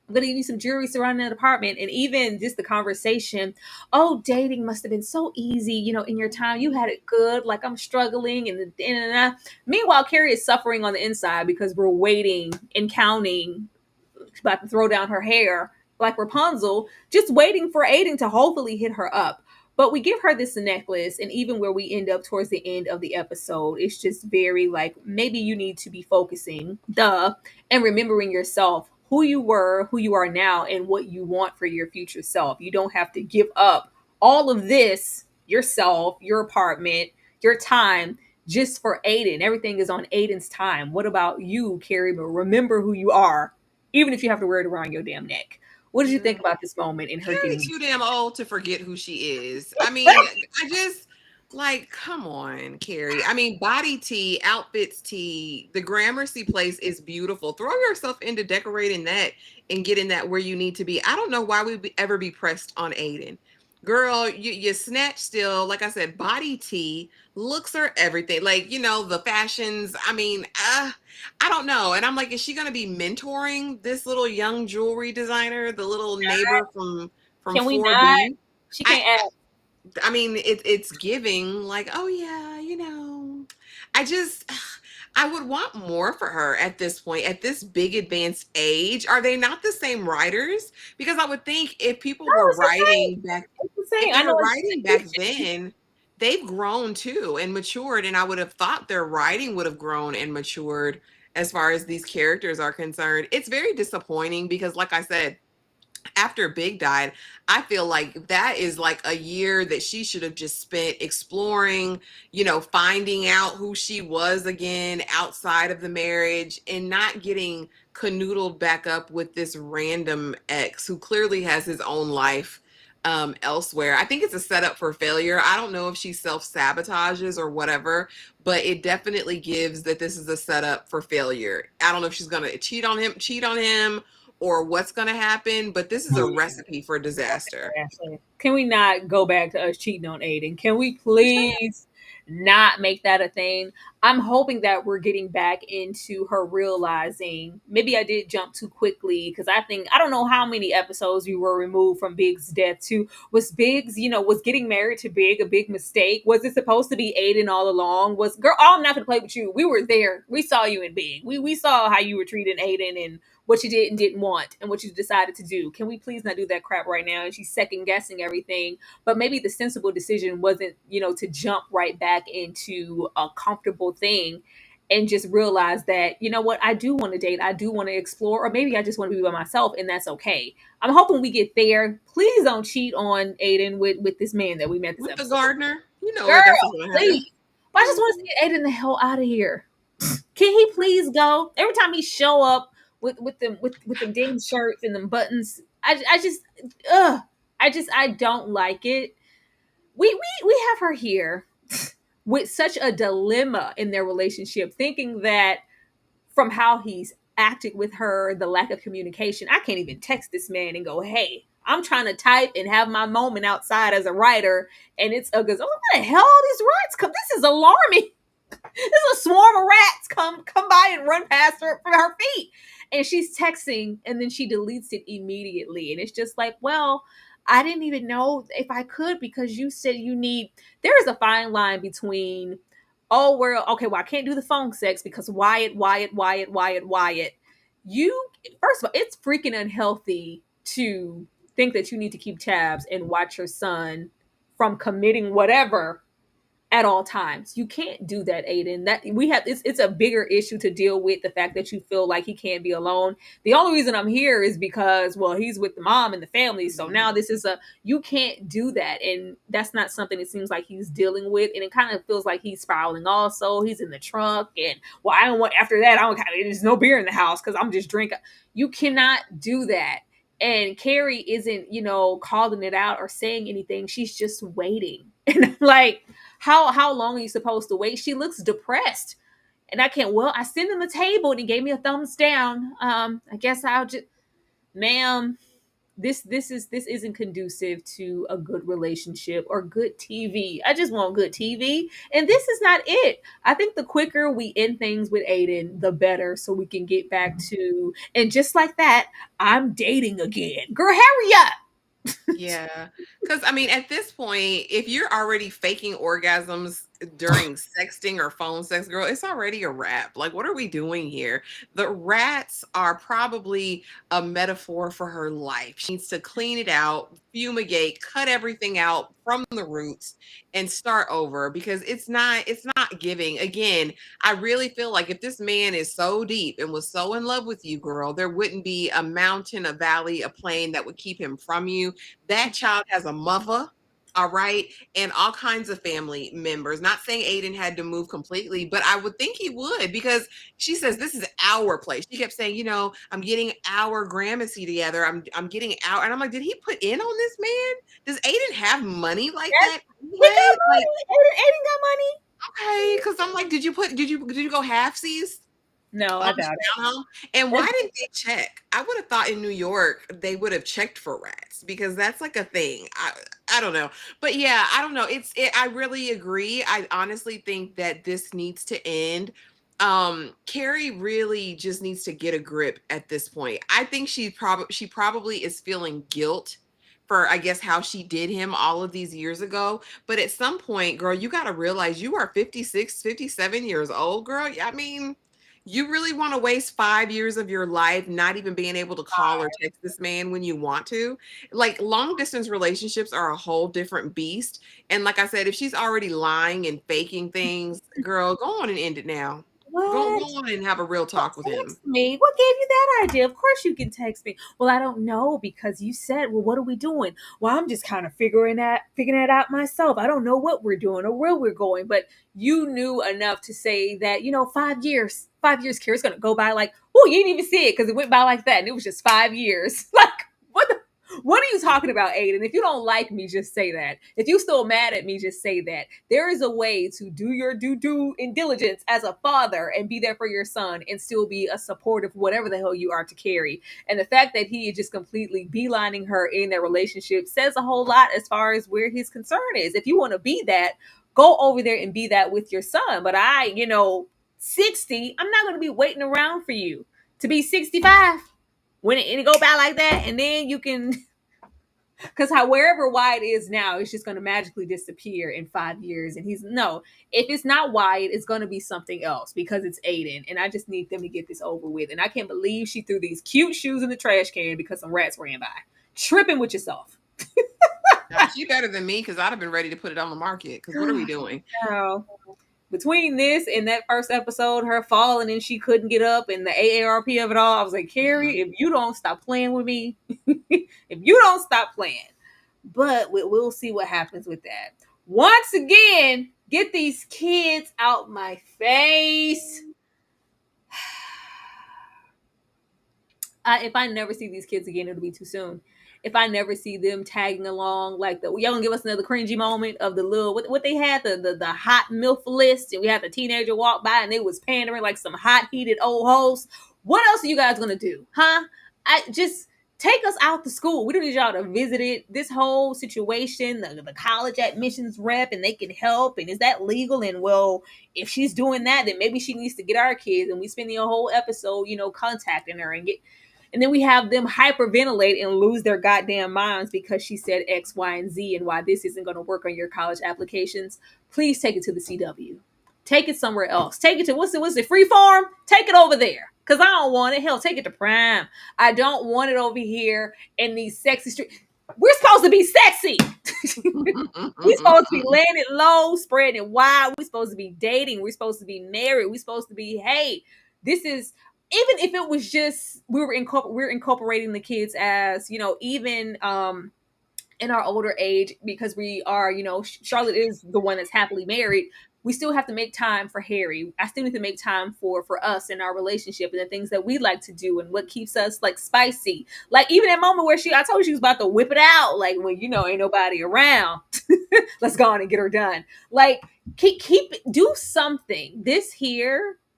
S1: I'm gonna give you some jewelry surrounding that apartment, and even just the conversation. Oh, dating must have been so easy, in your time. You had it good. Like I'm struggling, and. Meanwhile, Carrie is suffering on the inside because we're waiting and counting, about to throw down her hair like Rapunzel, just waiting for Aiden to hopefully hit her up. But we give her this necklace, and even where we end up towards the end of the episode, it's just very like, maybe you need to be focusing, and remembering yourself, who you were, who you are now, and what you want for your future self. You don't have to give up all of this, yourself, your apartment, your time, just for Aiden. Everything is on Aiden's time. What about you, Carrie? But remember who you are, even if you have to wear it around your damn neck. What did you think about this moment in her
S2: Carrie's
S1: getting?
S2: too damn old to forget who she is. I mean, I just like, come on, Carrie. I mean, body tea, outfits tea, the Gramercy place is beautiful. Throw yourself into decorating that and getting that where you need to be. I don't know why we'd ever be pressed on Aiden. Girl, you snatch still, like I said, body tea, looks are everything. Like, the fashions. I mean, I don't know. And I'm like, is she gonna be mentoring this little young jewelry designer, the little neighbor from
S1: Can we not?
S2: 4B?
S1: She
S2: I
S1: can't act.
S2: I mean, it's giving like, oh yeah, I just I would want more for her at this point, at this big advanced age. Are they not the same writers? Because I would think if people
S1: No,
S2: were
S1: it's the same.
S2: writing back,
S1: It's the
S2: if
S1: same.
S2: they
S1: I
S2: were
S1: know
S2: writing back
S1: it's
S2: then, they've grown too and matured, and I would have thought their writing would have grown and matured as far as these characters are concerned. It's very disappointing because, like I said, after Big died, I feel like that is like a year that she should have just spent exploring, finding out who she was again outside of the marriage and not getting canoodled back up with this random ex who clearly has his own life elsewhere. I think it's a setup for failure. I don't know if she self-sabotages or whatever, but it definitely gives that this is a setup for failure. I don't know if she's going to cheat on him, or what's going to happen, but this is a recipe for disaster.
S1: Ashley. Can we not go back to us cheating on Aiden? Can we please not make that a thing? I'm hoping that we're getting back into her realizing. Maybe I did jump too quickly because I don't know how many episodes we were removed from Big's death too. Was Big's, was getting married to Big a big mistake? Was it supposed to be Aiden all along? Girl, I'm not gonna play with you. We were there. We saw you in Big. We saw how you were treating Aiden and what you did and didn't want and what you decided to do. Can we please not do that crap right now? And she's second guessing everything. But maybe the sensible decision wasn't, to jump right back into a comfortable thing and just realize that, you know what, I do want to date, I do want to explore, or maybe I just want to be by myself, and that's okay. I'm hoping we get there. Please don't cheat on Aiden with this man that we met this
S2: With the
S1: episode.
S2: gardener, you know
S1: Girl,
S2: what? That's what's gonna happen.
S1: please. But I just want to see Aiden the hell out of here. Can he please go? Every time he show up with them damn shirts and them buttons, I just I don't like it. We have her here with such a dilemma in their relationship, thinking that from how he's acted with her, the lack of communication, I can't even text this man and go, hey, I'm trying to type and have my moment outside as a writer, and it's a what the hell are these rats come? This is alarming. There's a swarm of rats come by and run past her from her feet. And she's texting and then she deletes it immediately. And it's just like, well, I didn't even know if I could because you said you need. There is a fine line between, oh, well, okay, well, I can't do the phone sex because Wyatt. You, first of all, it's freaking unhealthy to think that you need to keep tabs and watch your son from committing whatever at all times. You can't do that, Aiden. That we have it's a bigger issue to deal with, the fact that you feel like he can't be alone. The only reason I'm here is because, well, he's with the mom and the family. So now this is you can't do that. And that's not something it seems like he's dealing with. And it kind of feels like he's spiraling also. He's in the trunk and, well, I don't want, after that, I don't, there's no beer in the house because I'm just drinking. You cannot do that. And Carrie isn't, calling it out or saying anything. She's just waiting. And I'm like, how long are you supposed to wait? She looks depressed. And I can't, well, I sent him the table and he gave me a thumbs down. I guess I'll just, ma'am, this isn't conducive to a good relationship or good TV. I just want good TV. And this is not it. I think the quicker we end things with Aiden, the better, so we can get back to, and just like that, I'm dating again. Girl, hurry up.
S2: Yeah. Because, I mean, at this point, if you're already faking orgasms during sexting or phone sex, girl, it's already a wrap. Like, what are we doing here? The rats are probably a metaphor for her life. She needs to clean it out, fumigate, cut everything out from the roots and start over because it's not giving. Again, I really feel like if this man is so deep and was so in love with you, girl, there wouldn't be a mountain, a valley, a plain that would keep him from you. That child has a mother, all right, and all kinds of family members. Not saying Aiden had to move completely, but I would think he would because she says this is our place. She kept saying, I'm getting our Gramercy together. I'm getting our, and I'm like, did he put in on this man? Does Aiden have money like
S1: Yes,
S2: that
S1: he
S2: anyway?
S1: got
S2: Like,
S1: money. Aiden got money.
S2: okay, because I'm like, did you go halfsies?
S1: No,
S2: On
S1: I
S2: the
S1: doubt
S2: townhome? And why
S1: it.
S2: didn't they check? I would have thought in New York they would have checked for rats because that's like a thing. I don't know. But yeah, I don't know. I really agree. I honestly think that this needs to end. Carrie really just needs to get a grip at this point. I think she probably is feeling guilt for, I guess, how she did him all of these years ago. But at some point, girl, you got to realize you are 56, 57 years old, girl. I mean, you really want to waste 5 years of your life not even being able to call or text this man when you want to? Like, long distance relationships are a whole different beast. And like I said, if she's already lying and faking things, girl, go on and end it now. Go
S1: What?
S2: on and have a real talk with him.
S1: Text me. What gave you that idea? Of course you can text me. Well, I don't know because you said, well, what are we doing? Well, I'm just kind of figuring it out myself. I don't know what we're doing or where we're going. But you knew enough to say that, 5 years. 5 years, Kira's gonna go by like, oh, you didn't even see it because it went by like that. And it was just 5 years. Like, what are you talking about, Aiden? If you don't like me, just say that. If you still mad at me, just say that. There is a way to do your due and diligence as a father and be there for your son and still be a supportive whatever the hell you are to Carrie. And the fact that he is just completely beelining her in their relationship says a whole lot as far as where his concern is. If you want to be that, go over there and be that with your son. But 60, I'm not going to be waiting around for you to be 65 when it go by like that, and then you can Because how wherever Wyatt is now, it's just going to magically disappear in 5 years. And he's no, if it's not Wyatt, it's going to be something else because it's Aiden. And I just need them to get this over with. And I can't believe she threw these cute shoes in the trash can because some rats ran by. Tripping with yourself.
S2: Now, she better than me because I'd have been ready to put it on the market. Because what are we doing?
S1: Girl, between this and that first episode, her falling and she couldn't get up, and the AARP of it all, I was like, Carrie, if you don't stop playing with me, if you don't stop playing. But we'll see what happens with that. Once again, get these kids out my face. If I never see these kids again, it'll be too soon. If I never see them tagging along, like y'all gonna give us another cringy moment of the little what they had the hot milf list, and we had the teenager walk by and they was pandering like some hot heated old hoes. What else are you guys gonna do, huh? I just take us out to school. We don't need y'all to visit it. This whole situation, the college admissions rep, and they can help. And is that legal? And well, if she's doing that, then maybe she needs to get our kids. And we spend the whole episode, contacting her and get. And then we have them hyperventilate and lose their goddamn minds because she said X, Y, and Z and why this isn't going to work on your college applications. Please take it to the CW. Take it somewhere else. Take it to, what's it, Freeform? Take it over there. Because I don't want it. Hell, take it to Prime. I don't want it over here in these sexy streets. We're supposed to be sexy. We're supposed to be laying it low, spreading it wide. We're supposed to be dating. We're supposed to be married. We're supposed to be, hey, this is, even if it was just we're incorporating the kids as even in our older age, because we are Charlotte is the one that's happily married. We still have to make time for Harry. I still need to make time for us and our relationship and the things that we like to do and what keeps us like spicy. Like even that moment where I told you she was about to whip it out, like when ain't nobody around. Let's go on and get her done. Like keep do something.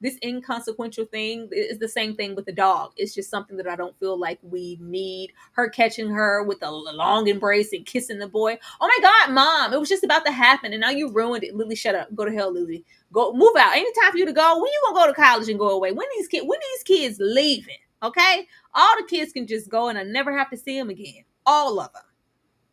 S1: This inconsequential thing is the same thing with the dog. It's just something that I don't feel like we need. Her catching her with a long embrace and kissing the boy. Oh my God, Mom, it was just about to happen and now you ruined it. Lily, shut up. Go to hell, Lily. Go move out. Ain't it time for you to go? When you gonna go to college and go away? When these kids leaving? Okay? All the kids can just go and I never have to see them again. All of them.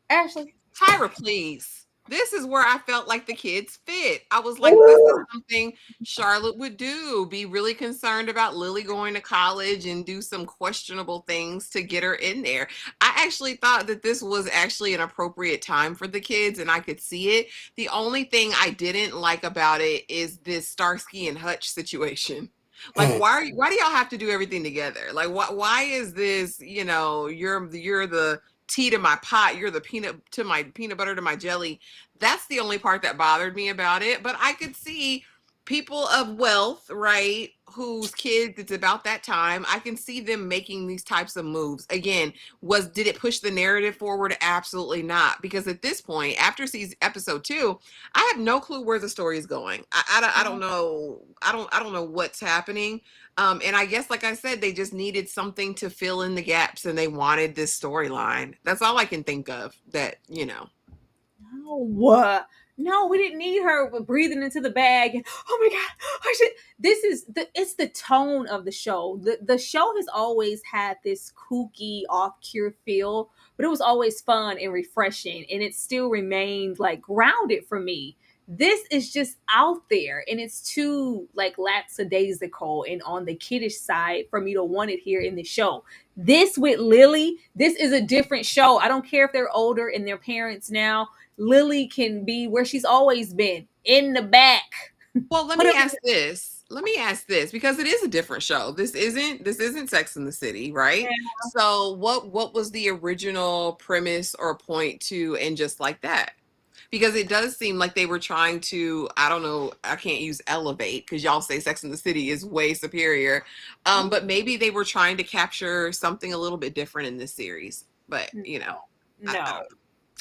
S1: Ashley.
S2: Tyra, please. This is where I felt like the kids fit. I was like, this is something Charlotte would do. Be really concerned about Lily going to college and do some questionable things to get her in there. I actually thought that this was actually an appropriate time for the kids and I could see it. The only thing I didn't like about it is this Starsky and Hutch situation. Like, why do y'all have to do everything together? Like, why is this, you're the tea to my pot, you're the peanut butter to my jelly. That's the only part that bothered me about it. But I could see people of wealth, right, whose kids it's about that time. I can see them making these types of moves. Again, did it push the narrative forward? Absolutely not. Because at this point, after episode 2, I have no clue where the story is going. I don't know. I don't know what's happening. And I guess, like I said, they just needed something to fill in the gaps and they wanted this storyline. That's all I can think of that.
S1: No, we didn't need her breathing into the bag. Oh my God. It's the tone of the show. The show has always had this kooky, off-cure feel, but it was always fun and refreshing. And it still remained like grounded for me. This is just out there and it's too like lackadaisical and on the kiddish side for me to want it here in the show. This with Lily, this is a different show. I don't care if they're older and their parents now. Lily can be where she's always been, in the back.
S2: Well, let me ask this. Let me ask this because it is a different show. This isn't Sex in the City, right?
S1: Yeah.
S2: So what was the original premise or point to And Just Like That? Because it does seem like they were trying to, I don't know, I can't use elevate because y'all say Sex in the City is way superior. But maybe they were trying to capture something a little bit different in this series. But, I don't know.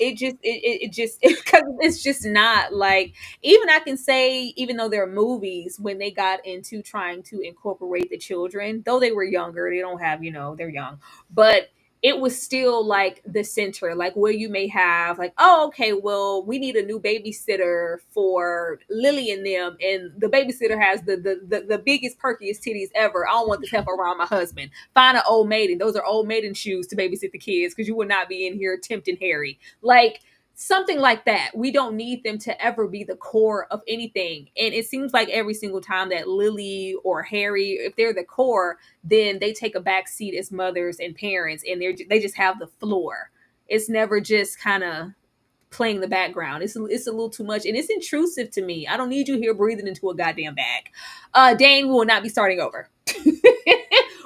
S1: It just because it's just not like, even I can say, even though they're movies, when they got into trying to incorporate the children, though they were younger, they don't have they're young, but it was still like the center, like where you may have like, oh, okay, well, we need a new babysitter for Lily and them, and the babysitter has the biggest, perkiest titties ever. I don't want this heifer around my husband. Find an old maiden. Those are old maiden shoes to babysit the kids because you will not be in here tempting Harry. Like something like that. We don't need them to ever be the core of anything. And it seems like every single time that Lily or Harry, if they're the core, then they take a back seat as mothers and parents, and they just have the floor. It's never just kind of playing the background. It's a little too much, and it's intrusive to me. I don't need you here breathing into a goddamn bag. Dane, we will not be starting over.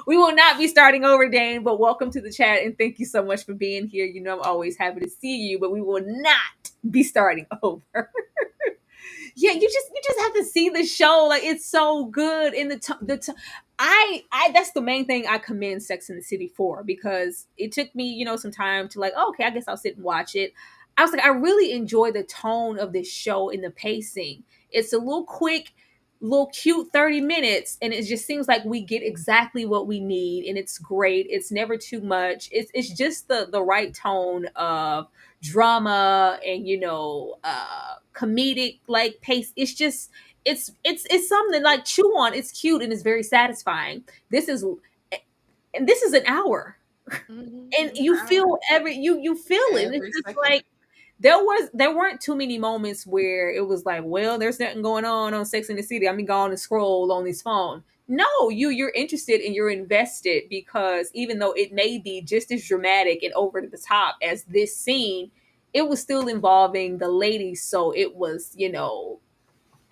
S1: We will not be starting over, Dane, but welcome to the chat and thank you so much for being here. You know I'm always happy to see you, but we will not be starting over. Yeah, you just have to see the show. Like it's so good in I that's the main thing I commend Sex and the City for, because it took me, some time to like, oh, okay, I guess I'll sit and watch it. I was like, I really enjoy the tone of this show and the pacing. It's a little quick, little cute 30 minutes, and it just seems like we get exactly what we need, and it's great. It's never too much. It's just the right tone of drama and comedic like pace. It's just it's something like chew on. It's cute and it's very satisfying. This is an hour, and
S2: It's
S1: you
S2: an hour
S1: feel you feel it. And it's
S2: every
S1: just
S2: second.
S1: like there weren't too many moments where it was like, well, there's nothing going on Sex in the City. I'm gonna go on and scroll on this phone. No, you're interested and you're invested, because even though it may be just as dramatic and over the top as this scene, it was still involving the ladies, so it was,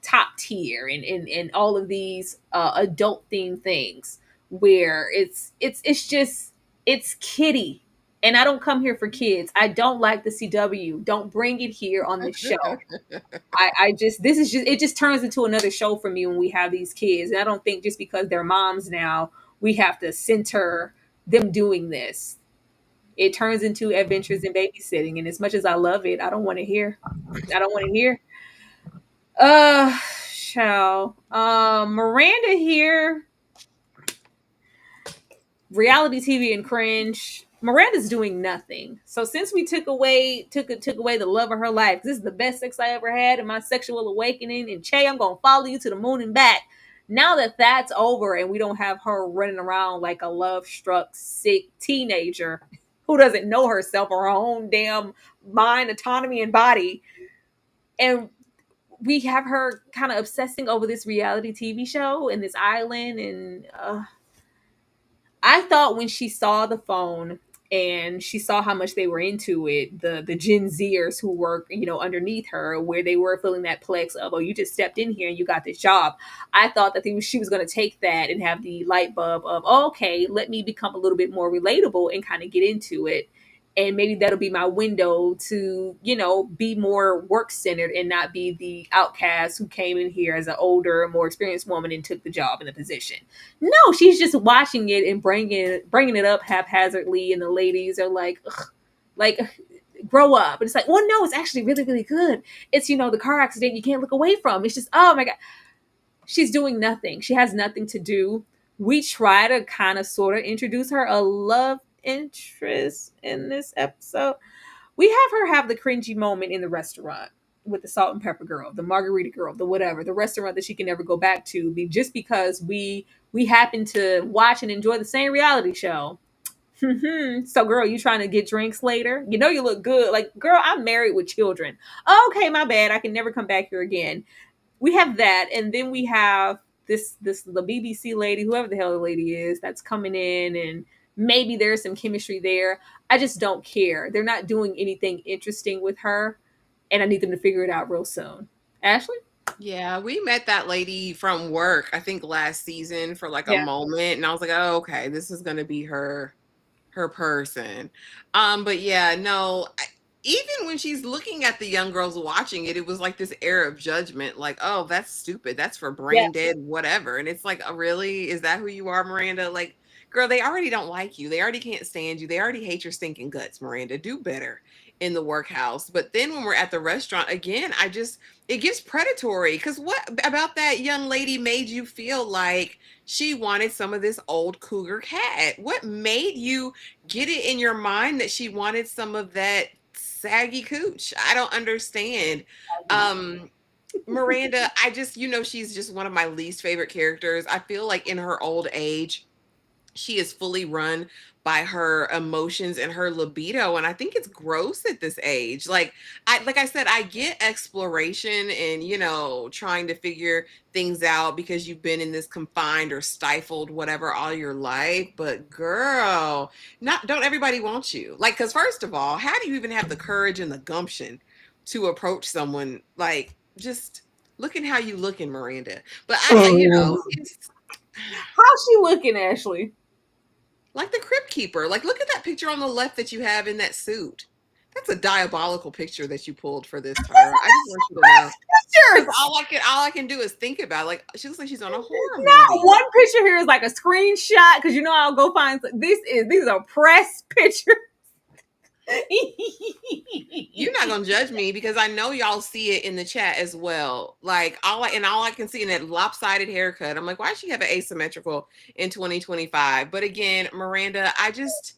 S1: top tier, and all of these adult themed things where it's just it's kiddie. And I don't come here for kids. I don't like the CW. Don't bring it here on this show. I just this is just it just turns into another show for me when we have these kids. And I don't think just because they're moms now, we have to center them doing this. It turns into adventures in babysitting. And as much as I love it, I don't want to hear. I don't want to hear. Uh, Shall Miranda here, reality TV and cringe. Miranda's doing nothing. So since we took away the love of her life, this is the best sex I ever had in my sexual awakening. And Che, I'm gonna follow you to the moon and back. Now that that's over and we don't have her running around like a love struck sick teenager who doesn't know herself or her own damn mind, autonomy, and body, and we have her kind of obsessing over this reality TV show and this island. And I thought when she saw the phone and she saw how much they were into it, the Gen Zers who work, underneath her, where they were feeling that plex of, oh, you just stepped in here and you got this job. I thought that she was going to take that and have the light bulb of, oh, okay, let me become a little bit more relatable and kind of get into it. And maybe that'll be my window to, be more work centered and not be the outcast who came in here as an older, more experienced woman and took the job and the position. No, she's just watching it and bringing it up haphazardly, and the ladies are like, ugh, like grow up. And it's like, well, no, it's actually really, really good. It's the car accident you can't look away from. It's just, oh my god, she's doing nothing. She has nothing to do. We try to kind of sort of introduce her a love interest in this episode. We have her have the cringy moment in the restaurant with the salt and pepper girl, the margarita girl, the whatever, the restaurant that she can never go back to, just because we happen to watch and enjoy the same reality show. So, girl, you trying to get drinks later? You know you look good. Like, girl, I'm married with children. Okay, my bad. I can never come back here again. We have that, and then we have this the BBC lady, whoever the hell the lady is, that's coming in, and maybe there's some chemistry there. I just don't care. They're not doing anything interesting with her, and I need them to figure it out real soon. Ashley?
S2: Yeah, we met that lady from work, I think last season for like a
S1: Yeah.
S2: moment, and I was like, oh, okay, this is gonna be her person. But yeah, no, even when she's looking at the young girls watching it, it was like this air of judgment, like, oh, that's stupid. That's for
S1: Yeah.
S2: brain dead, whatever. And it's like, oh, really? Is that who you are, Miranda? Like, girl, they already don't like you. They already can't stand you. They already hate your stinking guts, Miranda. Do better. in the workhouse. But then when we're at the restaurant again, it gets predatory. Because what about that young lady made you feel like she wanted some of this old cougar cat? What made you get it in your mind that she wanted some of that saggy cooch? I don't understand. Um, Miranda, I just, she's just one of my least favorite characters. I feel like in her old age, she is fully run by her emotions and her libido, and I think it's gross at this age. Like I said, I get exploration and trying to figure things out because you've been in this confined or stifled whatever all your life, but girl, not don't everybody want you. Like, cuz first of all, how do you even have the courage and the gumption to approach someone like just looking how you looking, Miranda? But it's
S1: How's she looking, Ashley?
S2: like the crypt keeper. Like, look at that picture on the left that you have in that suit. That's a diabolical picture that you pulled for this, Tyra. I just want you to know. Because
S1: Pictures.
S2: all I can do is think about it. Like, she looks like she's on a horror
S1: Not
S2: movie.
S1: one picture here is like a screenshot because I'll go find these are press pictures.
S2: You're not gonna judge me because I know y'all see it in the chat as well. Like all I can see in that lopsided haircut. I'm like, why does she have an asymmetrical in 2025? But again, Miranda, I just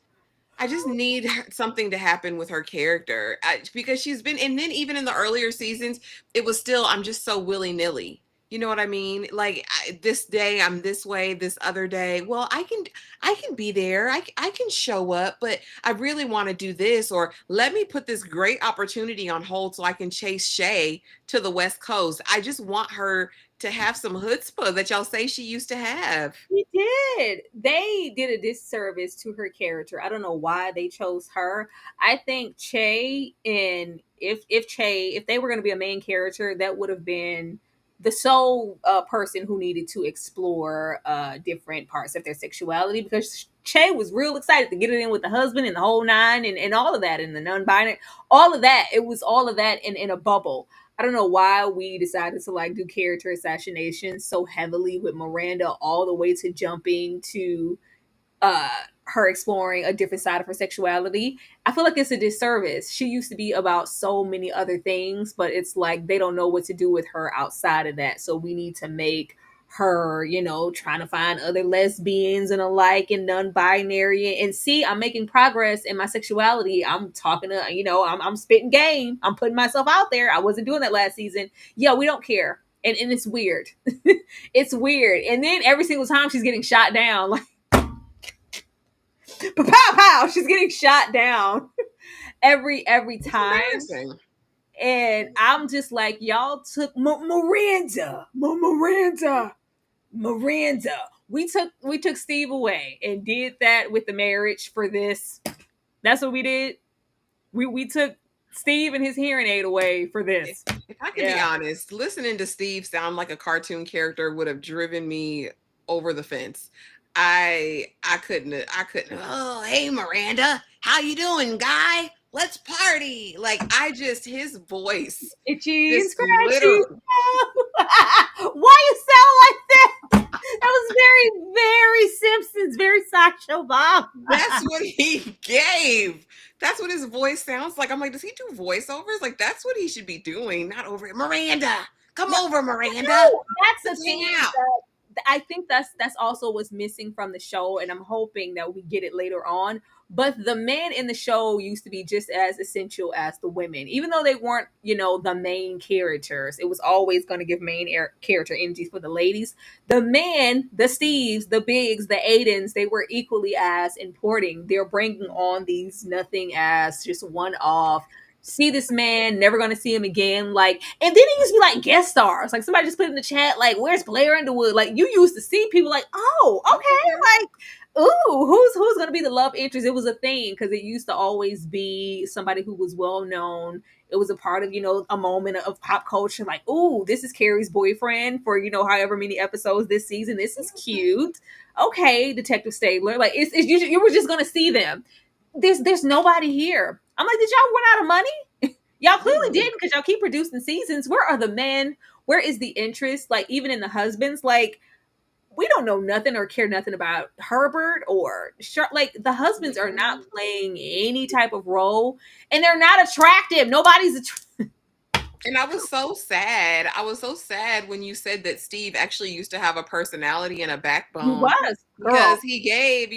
S2: need something to happen with her character because she's been, and then even in the earlier seasons, it was still, I'm just so willy nilly. You know what I mean? Like this day I'm this way, this other day. Well, I can be there. I can show up, but I really want to do this, or let me put this great opportunity on hold so I can chase Shay to the West Coast. I just want her to have some chutzpah that y'all say she used to have.
S1: She did. They did a disservice to her character. I don't know why they chose her. I think Che and if they were going to be a main character, that would have been the sole person who needed to explore different parts of their sexuality because Che was real excited to get it in with the husband and the whole nine and all of that and the non-binary, all of that. It was all of that in a bubble. I don't know why we decided to like do character assassination so heavily with Miranda all the way to jumping to uh her exploring a different side of her sexuality. I feel like it's a disservice. She used to be about so many other things, but it's like they don't know what to do with her outside of that. So we need to make her, trying to find other lesbians and alike and non-binary and see I'm making progress in my sexuality. I'm talking to, I'm spitting game. I'm putting myself out there. I wasn't doing that last season. Yeah, we don't care. And it's weird. It's weird. And then every single time she's getting shot down, like pow pow, she's getting shot down every
S2: It's
S1: time.
S2: embarrassing.
S1: And I'm just like, y'all took Miranda. We took Steve away and did that with the marriage for this. That's what we did. We took Steve and his hearing aid away for this.
S2: If I can be honest, listening to Steve sound like a cartoon character would have driven me over the fence. I couldn't. Oh, hey Miranda, how you doing, guy? Let's party. Like his voice
S1: Itchy and
S2: just
S1: scratchy.
S2: literally.
S1: Why you sound like that? That was very, very Simpsons, very Sideshow Bob.
S2: That's what he gave. That's what his voice sounds like. I'm like, does he do voiceovers? Like that's what he should be doing, not over it. Miranda, come over, Miranda.
S1: That's the
S2: Let's
S1: thing
S2: hang out.
S1: that I think that's also what's missing from the show, and I'm hoping that we get it later on. But the men in the show used to be just as essential as the women, even though they weren't, the main characters. It was always going to give character energy for the ladies. The men, the Steves, the Bigs, the Aidens, they were equally as important. They're bringing on these nothing as just one off. See this man, never gonna see him again. Like, and then he used to be like guest stars. Like somebody just put in the chat, like, where's Blair Underwood? Like you used to see people like, oh, okay, like, ooh, who's gonna be the love interest? It was a thing because it used to always be somebody who was well known. It was a part of, a moment of pop culture. Like, ooh, this is Carrie's boyfriend for, however many episodes this season. This is cute. Okay, Detective Stabler. Like, it's you were just gonna see them. There's nobody here. I'm like, did y'all run out of money? Y'all clearly didn't because y'all keep producing seasons. Where are the men? Where is the interest? Like, even in the husbands, like, we don't know nothing or care nothing about Herbert or like the husbands
S2: We
S1: are not
S2: don't.
S1: playing any type of role, and they're not attractive. Nobody's
S2: And I was so sad. I was so sad when you said that Steve actually used to have a personality and a
S1: he
S2: backbone
S1: was
S2: because
S1: girl.
S2: he gave,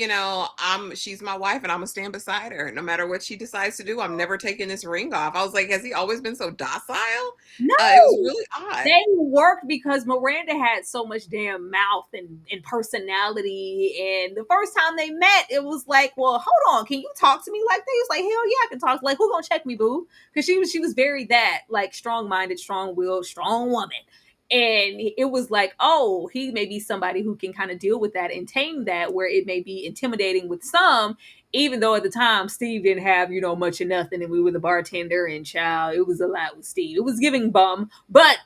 S2: she's my wife and I'm gonna stand beside her no matter what she decides to do. I'm never taking this ring off. I was like, has he always been so docile? It was
S1: No,
S2: really odd.
S1: they worked because Miranda had so much damn mouth and personality. And the first time they met, it was like, well, hold on, can you talk to me like this? Like, hell yeah, I can talk. Like, who gonna check me, boo? Because she was very that like strong minded, strong willed, strong woman. And it was like, oh, he may be somebody who can kind of deal with that and tame that, where it may be intimidating with some, even though at the time Steve didn't have, much of nothing, and we were the bartender and child, it was a lot with Steve. It was giving bum, but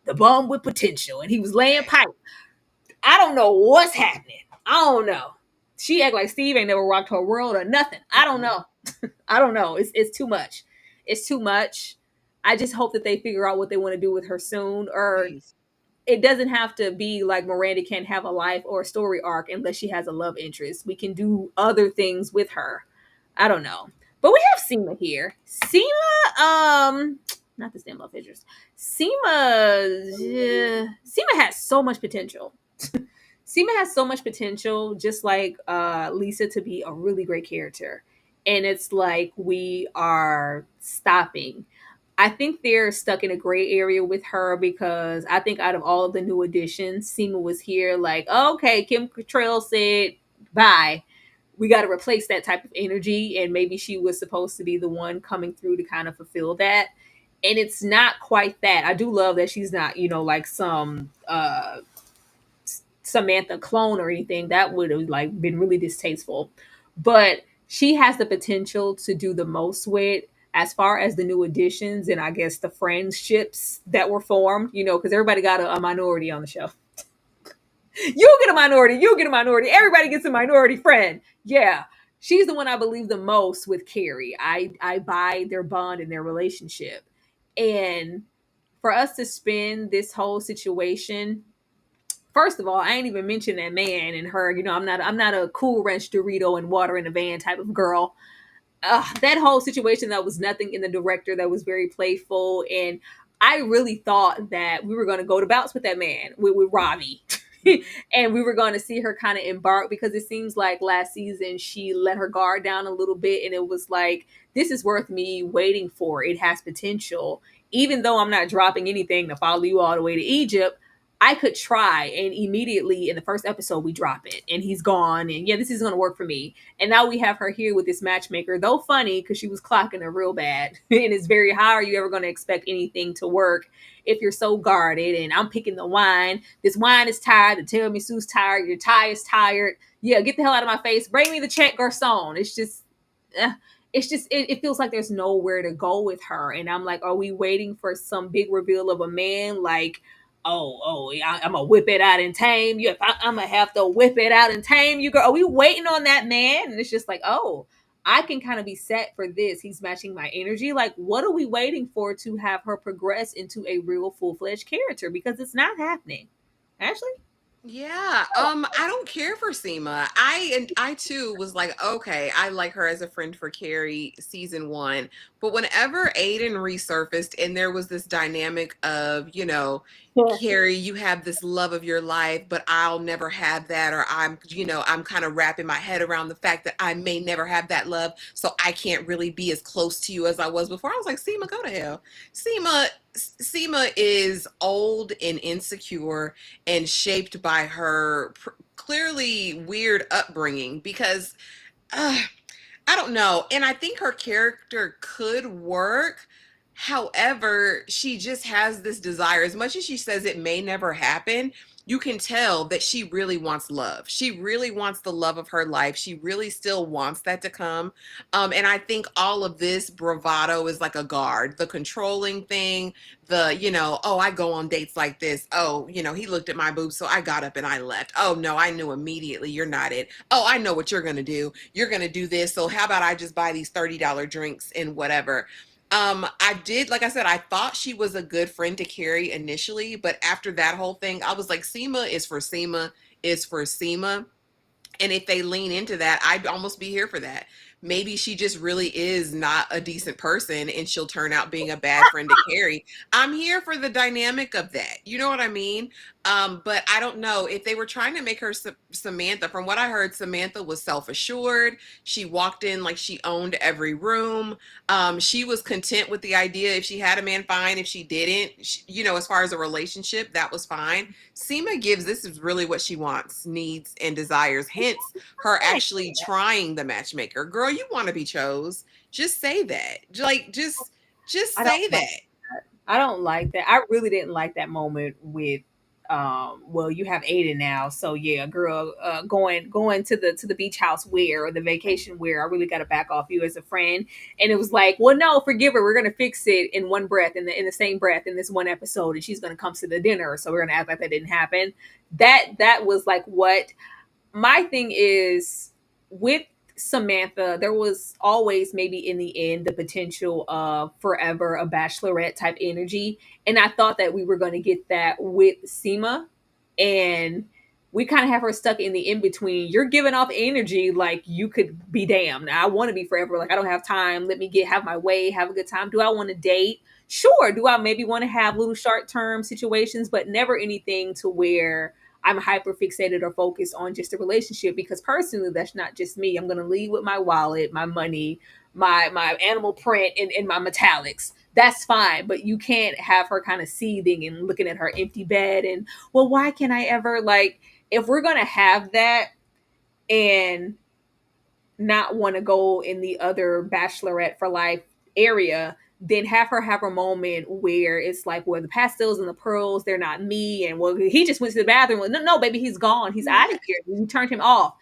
S1: the bum with potential, and he was laying
S2: Okay.
S1: pipe. I don't know what's happening. I don't know. She act like Steve ain't never rocked her world or nothing. I don't
S2: Mm-mm.
S1: know. I don't know. It's too much. It's too much. I just hope that they figure out what they want to do with her soon, or
S2: Please.
S1: it doesn't have to be like Miranda can't have a life or a story arc unless she has a love interest. We can do other things with her. I don't know. But we have Seema here. Seema, not the stem love interest. Seema has so much potential. Seema has so much potential, just like Lisa, to be a really great character. And it's like we are stopping. I think they're stuck in a gray area with her because I think out of all of the new additions, Seema was here like, oh, okay, Kim Cattrall said bye. We got to replace that type of energy. And maybe she was supposed to be the one coming through to kind of fulfill that. And it's not quite that. I do love that she's not, like some Samantha clone or anything. That would have like been really distasteful. But she has the potential to do the most with, as far as the new additions and I guess the friendships that were formed, because everybody got a minority on the show. You get a minority, you get a minority, everybody gets a minority friend. Yeah. She's the one I believe the most with Carrie. I buy their bond and their relationship. And for us to spin this whole situation, first of all, I ain't even mentioned that man and her. I'm not a Cool Ranch Dorito and water in a van type of girl. That whole situation, that was nothing in the director, that was very playful, and I really thought that we were going to go to bouts with that man, with Ravi. And we were going to see her kind of embark, because it seems like last season she let her guard down a little bit, and it was like, this is worth me waiting for. It has potential. Even though I'm not dropping anything to follow you all the way to Egypt, I could try. And immediately in the first episode, we drop it, and he's gone. And yeah, this is going to work for me. And now we have her here with this matchmaker, though funny because she was clocking her real bad. And it's very, how are you ever going to expect anything to work if you're so guarded? And I'm picking the wine. This wine is tired. The tiramisu's tired. Your tie is tired. Yeah, get the hell out of my face. Bring me the check, garçon. It feels like there's nowhere to go with her. And I'm like, are we waiting for some big reveal of a man like, I'm gonna whip it out and tame you. I'm gonna have to whip it out and tame you, girl. Are we waiting on that man? And it's just like, oh, I can kind of be set for this. He's matching my energy. Like, what are we waiting for to have her progress into a real full fledged character? Because it's not happening. Ashley?
S2: Yeah, I don't care for Seema. I too was like, okay, I like her as a friend for Carrie season one. But whenever Aiden resurfaced and there was this dynamic of,
S1: Yeah.
S2: Carrie, you have this love of your life, but I'll never have that, or I'm kind of wrapping my head around the fact that I may never have that love, so I can't really be as close to you as I was before. I was like, Seema, go to hell. Seema, Seema is old and insecure and shaped by her clearly weird upbringing because uh, I don't know. And I think her character could work. However, she just has this desire. As much as she says it may never happen, you can tell that she really wants love. She really wants the love of her life. She really still wants that to come. And I think all of this bravado is like a guard. The controlling thing, oh, I go on dates like this. Oh, he looked at my boobs, so I got up and I left. Oh, no, I knew immediately you're not it. Oh, I know what you're going to do. You're going to do this. So how about I just buy these $30 drinks and whatever. I did, like I said, I thought she was a good friend to Carrie initially, but after that whole thing, I was like, Seema is for Seema, is for Seema. And if they lean into that, I'd almost be here for that. Maybe she just really is not a decent person and she'll turn out being a bad friend to Carrie. I'm here for the dynamic of that. You know what I mean? But I don't know if they were trying to make her Samantha. From what I heard, Samantha was self-assured. She walked in like she owned every room. She was content with the idea. If she had a man, fine. If she didn't, as far as a relationship, that was fine. Seema gives this is really what she wants, needs, and desires. Hence, her actually trying the matchmaker. Girl, you want to be chose. Just say that. Like, just
S1: I don't
S2: say
S1: like
S2: that.
S1: I don't like that. I really didn't like that moment with well, you have Aiden now, so yeah, girl, going to the beach house wear or the vacation wear. I really got to back off you as a friend. And it was like, well, no, forgive her. We're gonna fix it in one breath, in the same breath, in this one episode, and she's gonna come to the dinner. So we're gonna act like that didn't happen. That was like what my thing is with Samantha. There was always maybe in the end the potential of forever a bachelorette type energy, and I thought that we were going to get that with Seema, and we kind of have her stuck in the in between. You're giving off energy like you could be damned. I want to be forever. Like I don't have time. Let me have my way, have a good time. Do I want to date? Sure. Do I maybe want to have little short term situations, but never anything to where I'm hyper fixated or focused on just a relationship, because personally, that's not just me. I'm going to lead with my wallet, my money, my animal print, and my metallics. That's fine, but you can't have her kind of seething and looking at her empty bed and, well, why can't I ever, like, if we're going to have that and not want to go in the other bachelorette for life area, then have her moment where it's like, well, the pastels and the pearls, they're not me. And well, he just went to the bathroom. Well, no, no, baby, he's gone. He's out of here. We turned him off.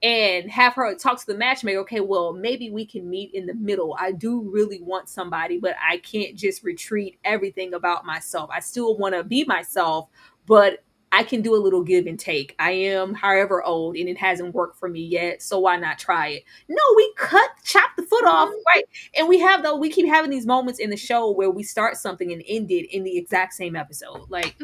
S1: And have her talk to the matchmaker. Okay, well, maybe we can meet in the middle. I do really want somebody, but I can't just retreat everything about myself. I still want to be myself, but I can do a little give and take. I am however old and it hasn't worked for me yet, so why not try it? No, we chop the foot off, right? And we keep having these moments in the show where we start something and end it in the exact same episode. Like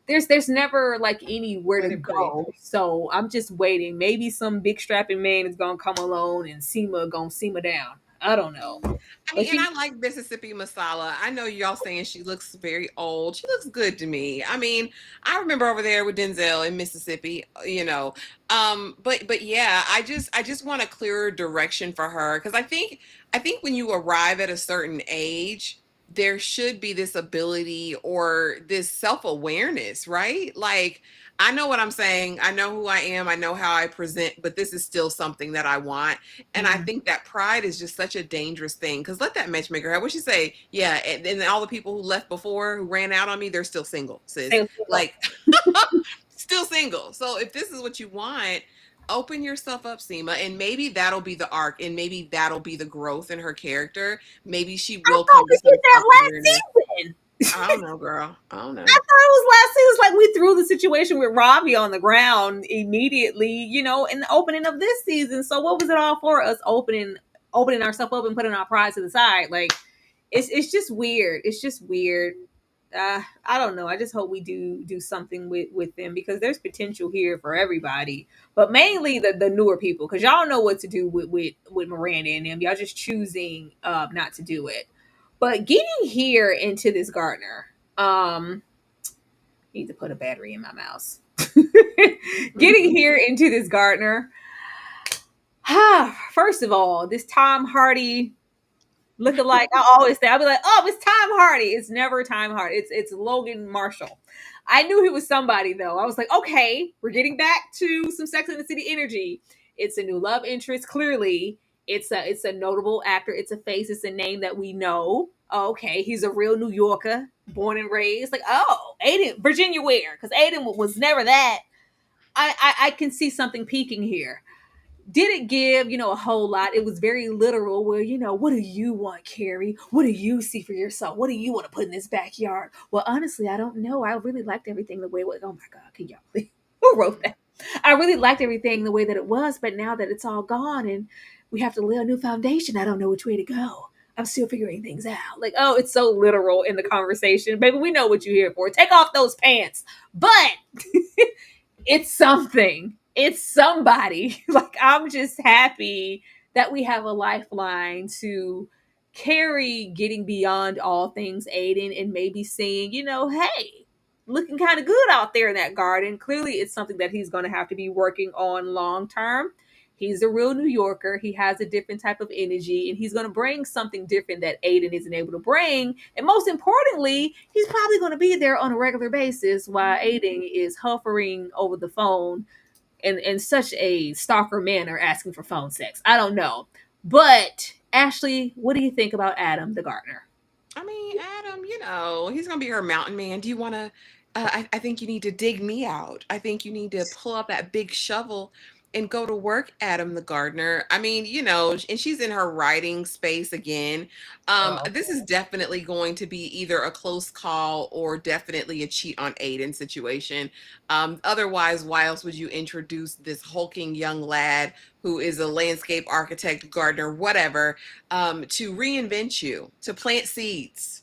S1: there's never like anywhere to
S2: Let it breathe.
S1: go. So I'm just waiting. Maybe some big strapping man is gonna come along and Seema gonna Seema down. I don't know.
S2: I
S1: But
S2: mean, and
S1: she
S2: I like Mississippi Masala. I know y'all saying she looks very old. She looks good to me. I mean, I remember over there with Denzel in Mississippi, but yeah, I just want a clearer direction for her because I think when you arrive at a certain age, there should be this ability or this self-awareness, right? Like I know what I'm saying. I know who I am. I know how I present, but this is still something that I want. And I
S1: mm,
S2: think that pride is just such a dangerous thing. Because let that matchmaker have what she say. Yeah, and all the people who left before who ran out on me, they're still single, sis.
S1: say
S2: Like still single. So if this is what you want, open yourself up, Seema, and maybe that'll be the arc, and maybe that'll be the growth in her character. Maybe she
S1: I
S2: will
S1: thought
S2: come to
S1: we
S2: some
S1: did that
S2: self awareness.
S1: last season.
S2: I don't know, girl. I don't
S1: I
S2: know.
S1: thought it was last season. It's like we threw the situation with Robbie on the ground immediately, in the opening of this season. So what was it all for? Us opening ourselves up and putting our pride to the side. Like it's just weird. It's just weird. I don't know. I just hope we do something with them because there's potential here for everybody, but mainly the newer people because y'all know what to do with Miranda and them. Y'all just choosing not to do it. But getting here into this Gardner, need to put a battery in my mouse. Getting here into this Gardner, first of all, this Tom Hardy looking like I always say, I'll be like, oh, it's Tom Hardy. It's never Tom Hardy. It's Logan Marshall. I knew he was somebody though. I was like, okay, we're getting back to some Sex and the City energy. It's a new love interest. Clearly, it's a notable actor. It's a face. It's a name that we know. Okay, he's a real New Yorker, born and raised. Like, oh, Aiden, Virginia Ware, because Aiden was never that. I can see something peaking here. Didn't give, a whole lot. It was very literal where, what do you want, Carrie? What do you see for yourself? What do you want to put in this backyard? Well, honestly, I don't know. I really liked everything the way it was. Oh my God, can y'all please? Who wrote that? I really liked everything the way that it was, but now that it's all gone and we have to lay a new foundation, I don't know which way to go. I'm still figuring things out. Like, oh, it's so literal in the conversation. Baby, we know what you're here for. Take off those pants. But it's something. It's somebody. Like, I'm just happy that we have a lifeline to Carrie getting beyond all things Aiden and maybe saying, hey, looking kind of good out there in that garden. Clearly, it's something that he's going to have to be working on long term. He's a real New Yorker. He has a different type of energy, and he's going to bring something different that Aiden isn't able to bring. And most importantly, he's probably going to be there on a regular basis while Aiden is hovering over the phone in such a stalker manner, asking for phone sex. I don't know. But, Ashley, what do you think about Adam the gardener?
S2: I mean, Adam, he's gonna be her mountain man. Do you want to? I think you need to dig me out. I think you need to pull out that big shovel and go to work, Adam the gardener. I mean, and she's in her writing space again.
S1: Oh,
S2: This is definitely going to be either a close call or definitely a cheat on Aiden situation. Otherwise, why else would you introduce this hulking young lad who is a landscape architect, gardener, whatever, to reinvent you, to plant seeds,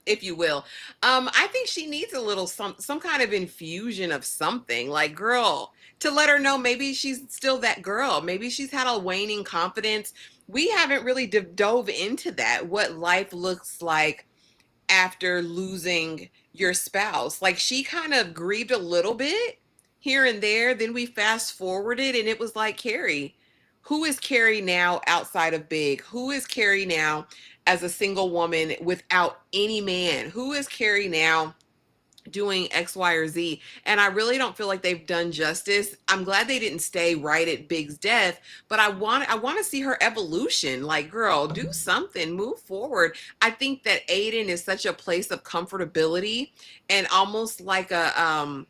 S2: if you will. I think she needs a little some kind of infusion of something, like, girl, to let her know maybe she's still that girl. Maybe she's had a waning confidence. We haven't really dove into that, what life looks like after losing your spouse. Like, she kind of grieved a little bit here and there. Then we fast forwarded and it was like, Carrie, who is Carrie now outside of Big? Who is Carrie now as a single woman without any man? Who is Carrie now doing X, Y, or Z? And I really don't feel like they've done justice. I'm glad they didn't stay right at Big's death, but I want to see her evolution. Like, girl, do something, move forward. I think that Aiden is such a place of comfortability and almost like a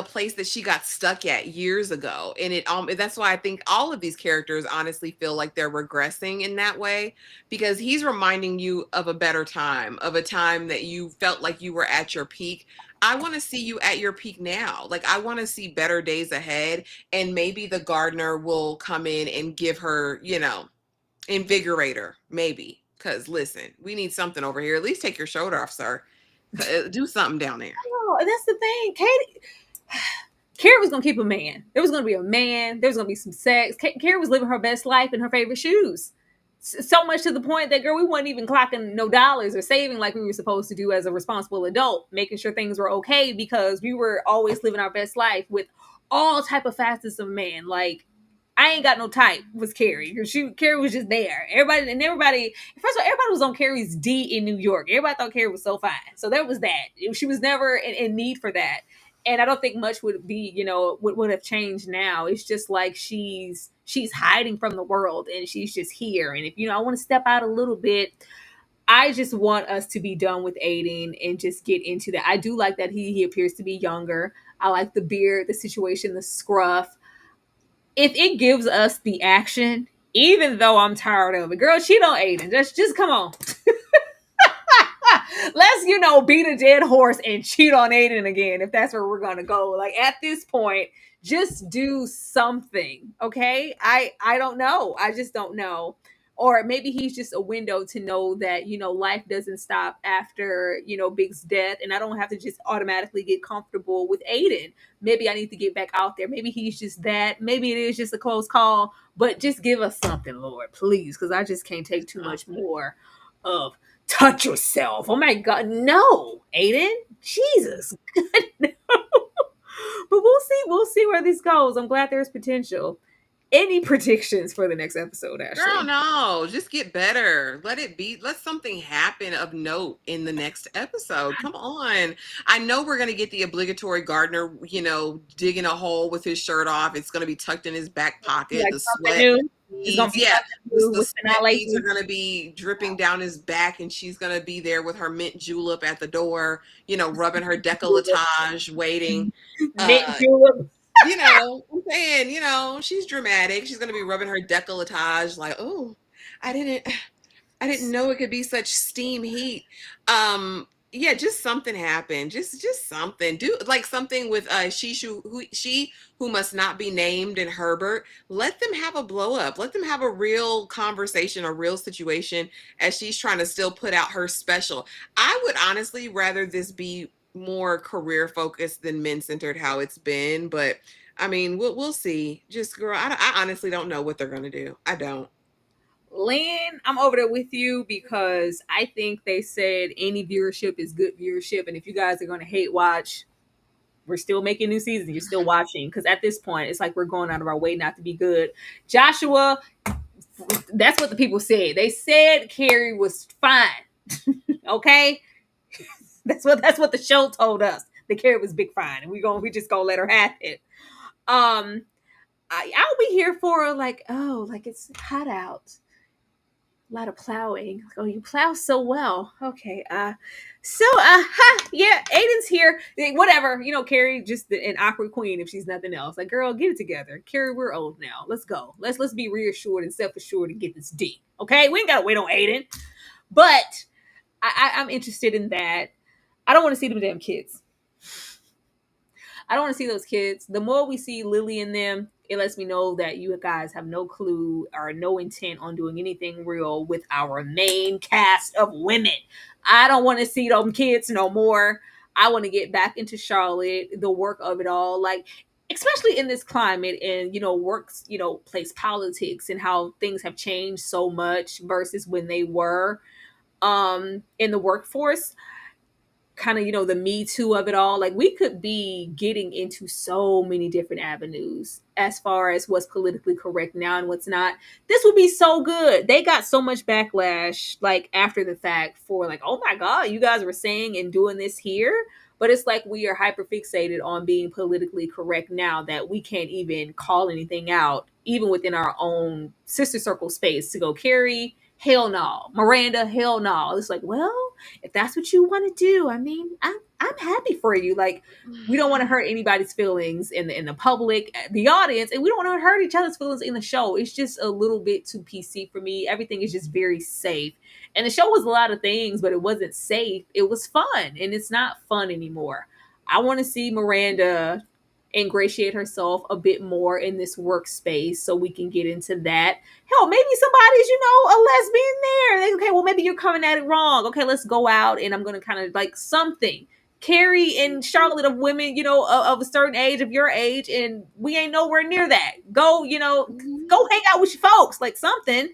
S2: place that she got stuck at years ago. And that's why I think all of these characters honestly feel like they're regressing in that way, because he's reminding you of a better time, of a time that you felt like you were at your peak. I want to see you at your peak now. Like, I want to see better days ahead, and maybe the gardener will come in and give her, invigorate her, maybe. Because listen, we need something over here. At least take your shoulder off, sir. Do something down there.
S1: and that's the thing. Carrie was gonna keep a man. There was gonna be a man. There was gonna be some sex. Carrie was living her best life in her favorite shoes. So much to the point that, girl, we weren't even clocking no dollars or saving like we were supposed to do as a responsible adult, making sure things were okay because we were always living our best life with all type of facets of man. Like, I ain't got no type was Carrie. Carrie was just there. Everybody, first of all, everybody was on Carrie's D in New York. Everybody thought Carrie was so fine. So there was that. She was never in need for that. And I don't think much would be, would have changed now. It's just like she's hiding from the world and she's just here. And if I want to step out a little bit, I just want us to be done with Aiden and just get into that. I do like that he appears to be younger. I like the beard, the situation, the scruff. If it gives us the action, even though I'm tired of it, girl, cheat on Aiden. Just come on. Let's, beat a dead horse and cheat on Aiden again if that's where we're gonna go. Like, at this point, just do something. Okay. I don't know. I just don't know. Or maybe he's just a window to know that, life doesn't stop after, Big's death. And I don't have to just automatically get comfortable with Aiden. Maybe I need to get back out there. Maybe he's just that. Maybe it is just a close call. But just give us something, Lord, please. Because I just can't take too much more of touch yourself. Oh my God. No, Aiden. Jesus. No. But we'll see. We'll see where this goes. I'm glad there's potential. Any predictions for the next episode,
S2: Girl,
S1: Ashley?
S2: no, just get better. Let it be. Let something happen of note in the next episode. Come on. I know we're going to get the obligatory gardener, digging a hole with his shirt off. It's going to be tucked in his back pocket.
S1: Like
S2: The
S1: something
S2: sweat
S1: new. It's gonna
S2: beads.
S1: be
S2: Yeah.
S1: something new
S2: The
S1: with
S2: sweat beads are
S1: finale.
S2: going to be dripping down his back, and she's going to be there with her mint julep at the door, rubbing her decolletage, waiting.
S1: Mint
S2: Uh,
S1: julep.
S2: I'm saying, she's dramatic. She's gonna be rubbing her decolletage like, oh, I didn't I didn't know it could be such steam heat. Yeah, just something happened. Just something. Do like something with she who must not be named and Herbert. Let them have a blow up. Let them have a real conversation, a real situation as she's trying to still put out her special. I would honestly rather this be more career focused than men centered how it's been, but I mean, we'll see. Just girl, I honestly don't know what they're gonna do. I don't.
S1: Lynn, I'm over there with you because I think they said any viewership is good viewership. And if you guys are going to hate watch, we're still making new seasons. You're still watching because at this point, it's like we're going out of our way not to be good. Joshua, that's what the people said. They said Carrie was fine. Okay, that's what the show told us. The Carrie was big fine, and we just gonna let her have it. Um, I'll be here for like, oh, like it's hot out, a lot of plowing. Oh, you plow so well. Okay. Yeah, Aiden's here. Whatever. Carrie just an awkward queen if she's nothing else. Like, girl, get it together. Carrie, we're old now. Let's go. Let's be reassured and self-assured and get this D. Okay? We ain't gotta wait on Aiden. But I'm interested in that. I don't want to see them damn kids. I don't want to see those kids. The more we see Lily and them, it lets me know that you guys have no clue or no intent on doing anything real with our main cast of women. I don't want to see them kids no more. I want to get back into Charlotte, the work of it all. Like, especially in this climate and, works, place politics and how things have changed so much versus when they were in the workforce, kind of the Me Too of it all. Like, we could be getting into so many different avenues as far as what's politically correct now and what's not. This would be so good. They got so much backlash like after the fact for like, oh my god, you guys were saying and doing this here. But it's like we are hyper fixated on being politically correct now that we can't even call anything out, even within our own sister circle space, to go, Carrie, hell no. Miranda, hell no. It's like, well, if that's what you want to do, I mean, I'm happy for you. Like, we don't want to hurt anybody's feelings in the public, the audience, and we don't want to hurt each other's feelings in the show. It's just a little bit too PC for me. Everything is just very safe. And the show was a lot of things, but it wasn't safe. It was fun, and it's not fun anymore. I want to see Miranda ingratiate herself a bit more in this workspace so we can get into that. Hell, maybe somebody's, a lesbian there. Okay, well, maybe you're coming at it wrong. Okay, let's go out and I'm going to kind of like something. Carrie and Charlotte of women, of a certain age, of your age, and we ain't nowhere near that. Go, go hang out with your folks, like something.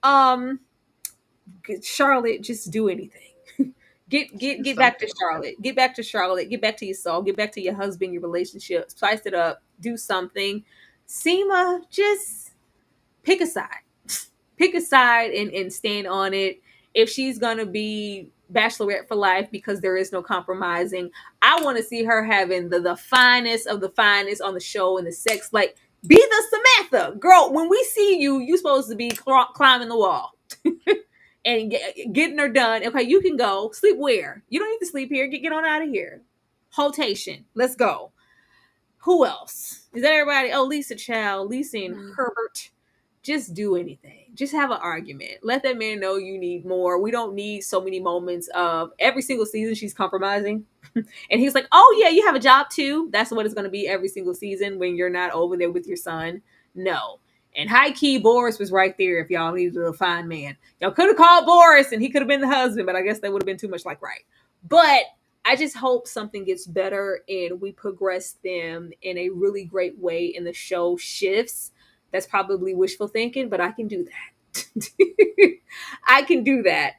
S1: Um, Charlotte, just do anything. Get back to Charlotte. Get back to Charlotte. Get back to your soul. Get back to your husband, your relationship. Spice it up. Do something. Seema, just pick a side. Pick a side and stand on it. If she's gonna be bachelorette for life because there is no compromising, I want to see her having the finest of the finest on the show and the sex. Like, be the Samantha girl. When we see you, you supposed to be climbing the wall. And getting her done. Okay, you can go. Sleep where? You don't need to sleep here. Get on out of here. Hotation. Let's go. Who else? Is that everybody? Oh, Lisa Chow, Lisa and Herbert. Just do anything. Just have an argument. Let that man know you need more. We don't need so many moments of every single season she's compromising. And he's like, oh, yeah, you have a job too. That's what it's going to be every single season when you're not over there with your son. No. And high key, Boris was right there if y'all needed a fine man. Y'all could have called Boris and he could have been the husband, but I guess that would have been too much like right. But I just hope something gets better and we progress them in a really great way and the show shifts. That's probably wishful thinking, but I can do that. I can do that.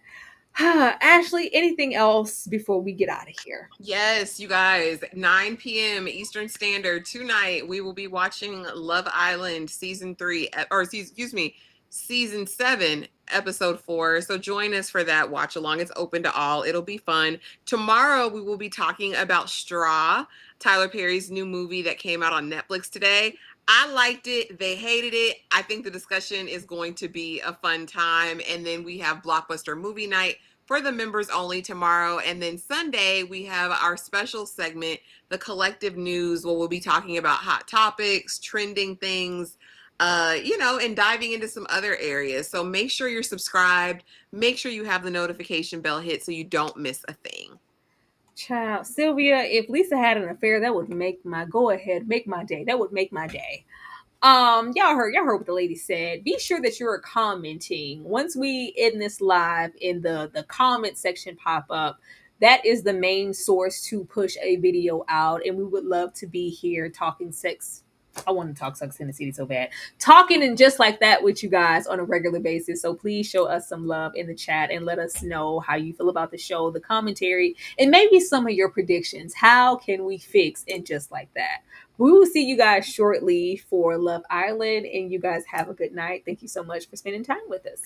S1: Ashley, anything else before we get out of here?
S2: Yes, you guys, 9 p.m. Eastern Standard tonight, we will be watching Love Island season 3, or excuse me, season 7, episode 4. So join us for that watch along. It's open to all. It'll be fun. Tomorrow, we will be talking about Straw, Tyler Perry's new movie that came out on Netflix today. I liked it. They hated it. I think the discussion is going to be a fun time. And then we have Blockbuster Movie Night for the members only tomorrow. And then Sunday, we have our special segment, The Collective News, where we'll be talking about hot topics, trending things, and diving into some other areas. So make sure you're subscribed. Make sure you have the notification bell hit so you don't miss a thing.
S1: Child, Sylvia, if Lisa had an affair, that would make my go ahead, make my day. That would make my day. Y'all heard what the lady said. Be sure that you're commenting. Once we end this live in the comment section pop up, that is the main source to push a video out, and we would love to be here talking sex. I want to talk Sex in the City so bad. Talking and just like that with you guys on a regular basis. So please show us some love in the chat and let us know how you feel about the show, the commentary, and maybe some of your predictions. How can we fix and just like that? We will see you guys shortly for Love Island, and you guys have a good night. Thank you so much for spending time with us.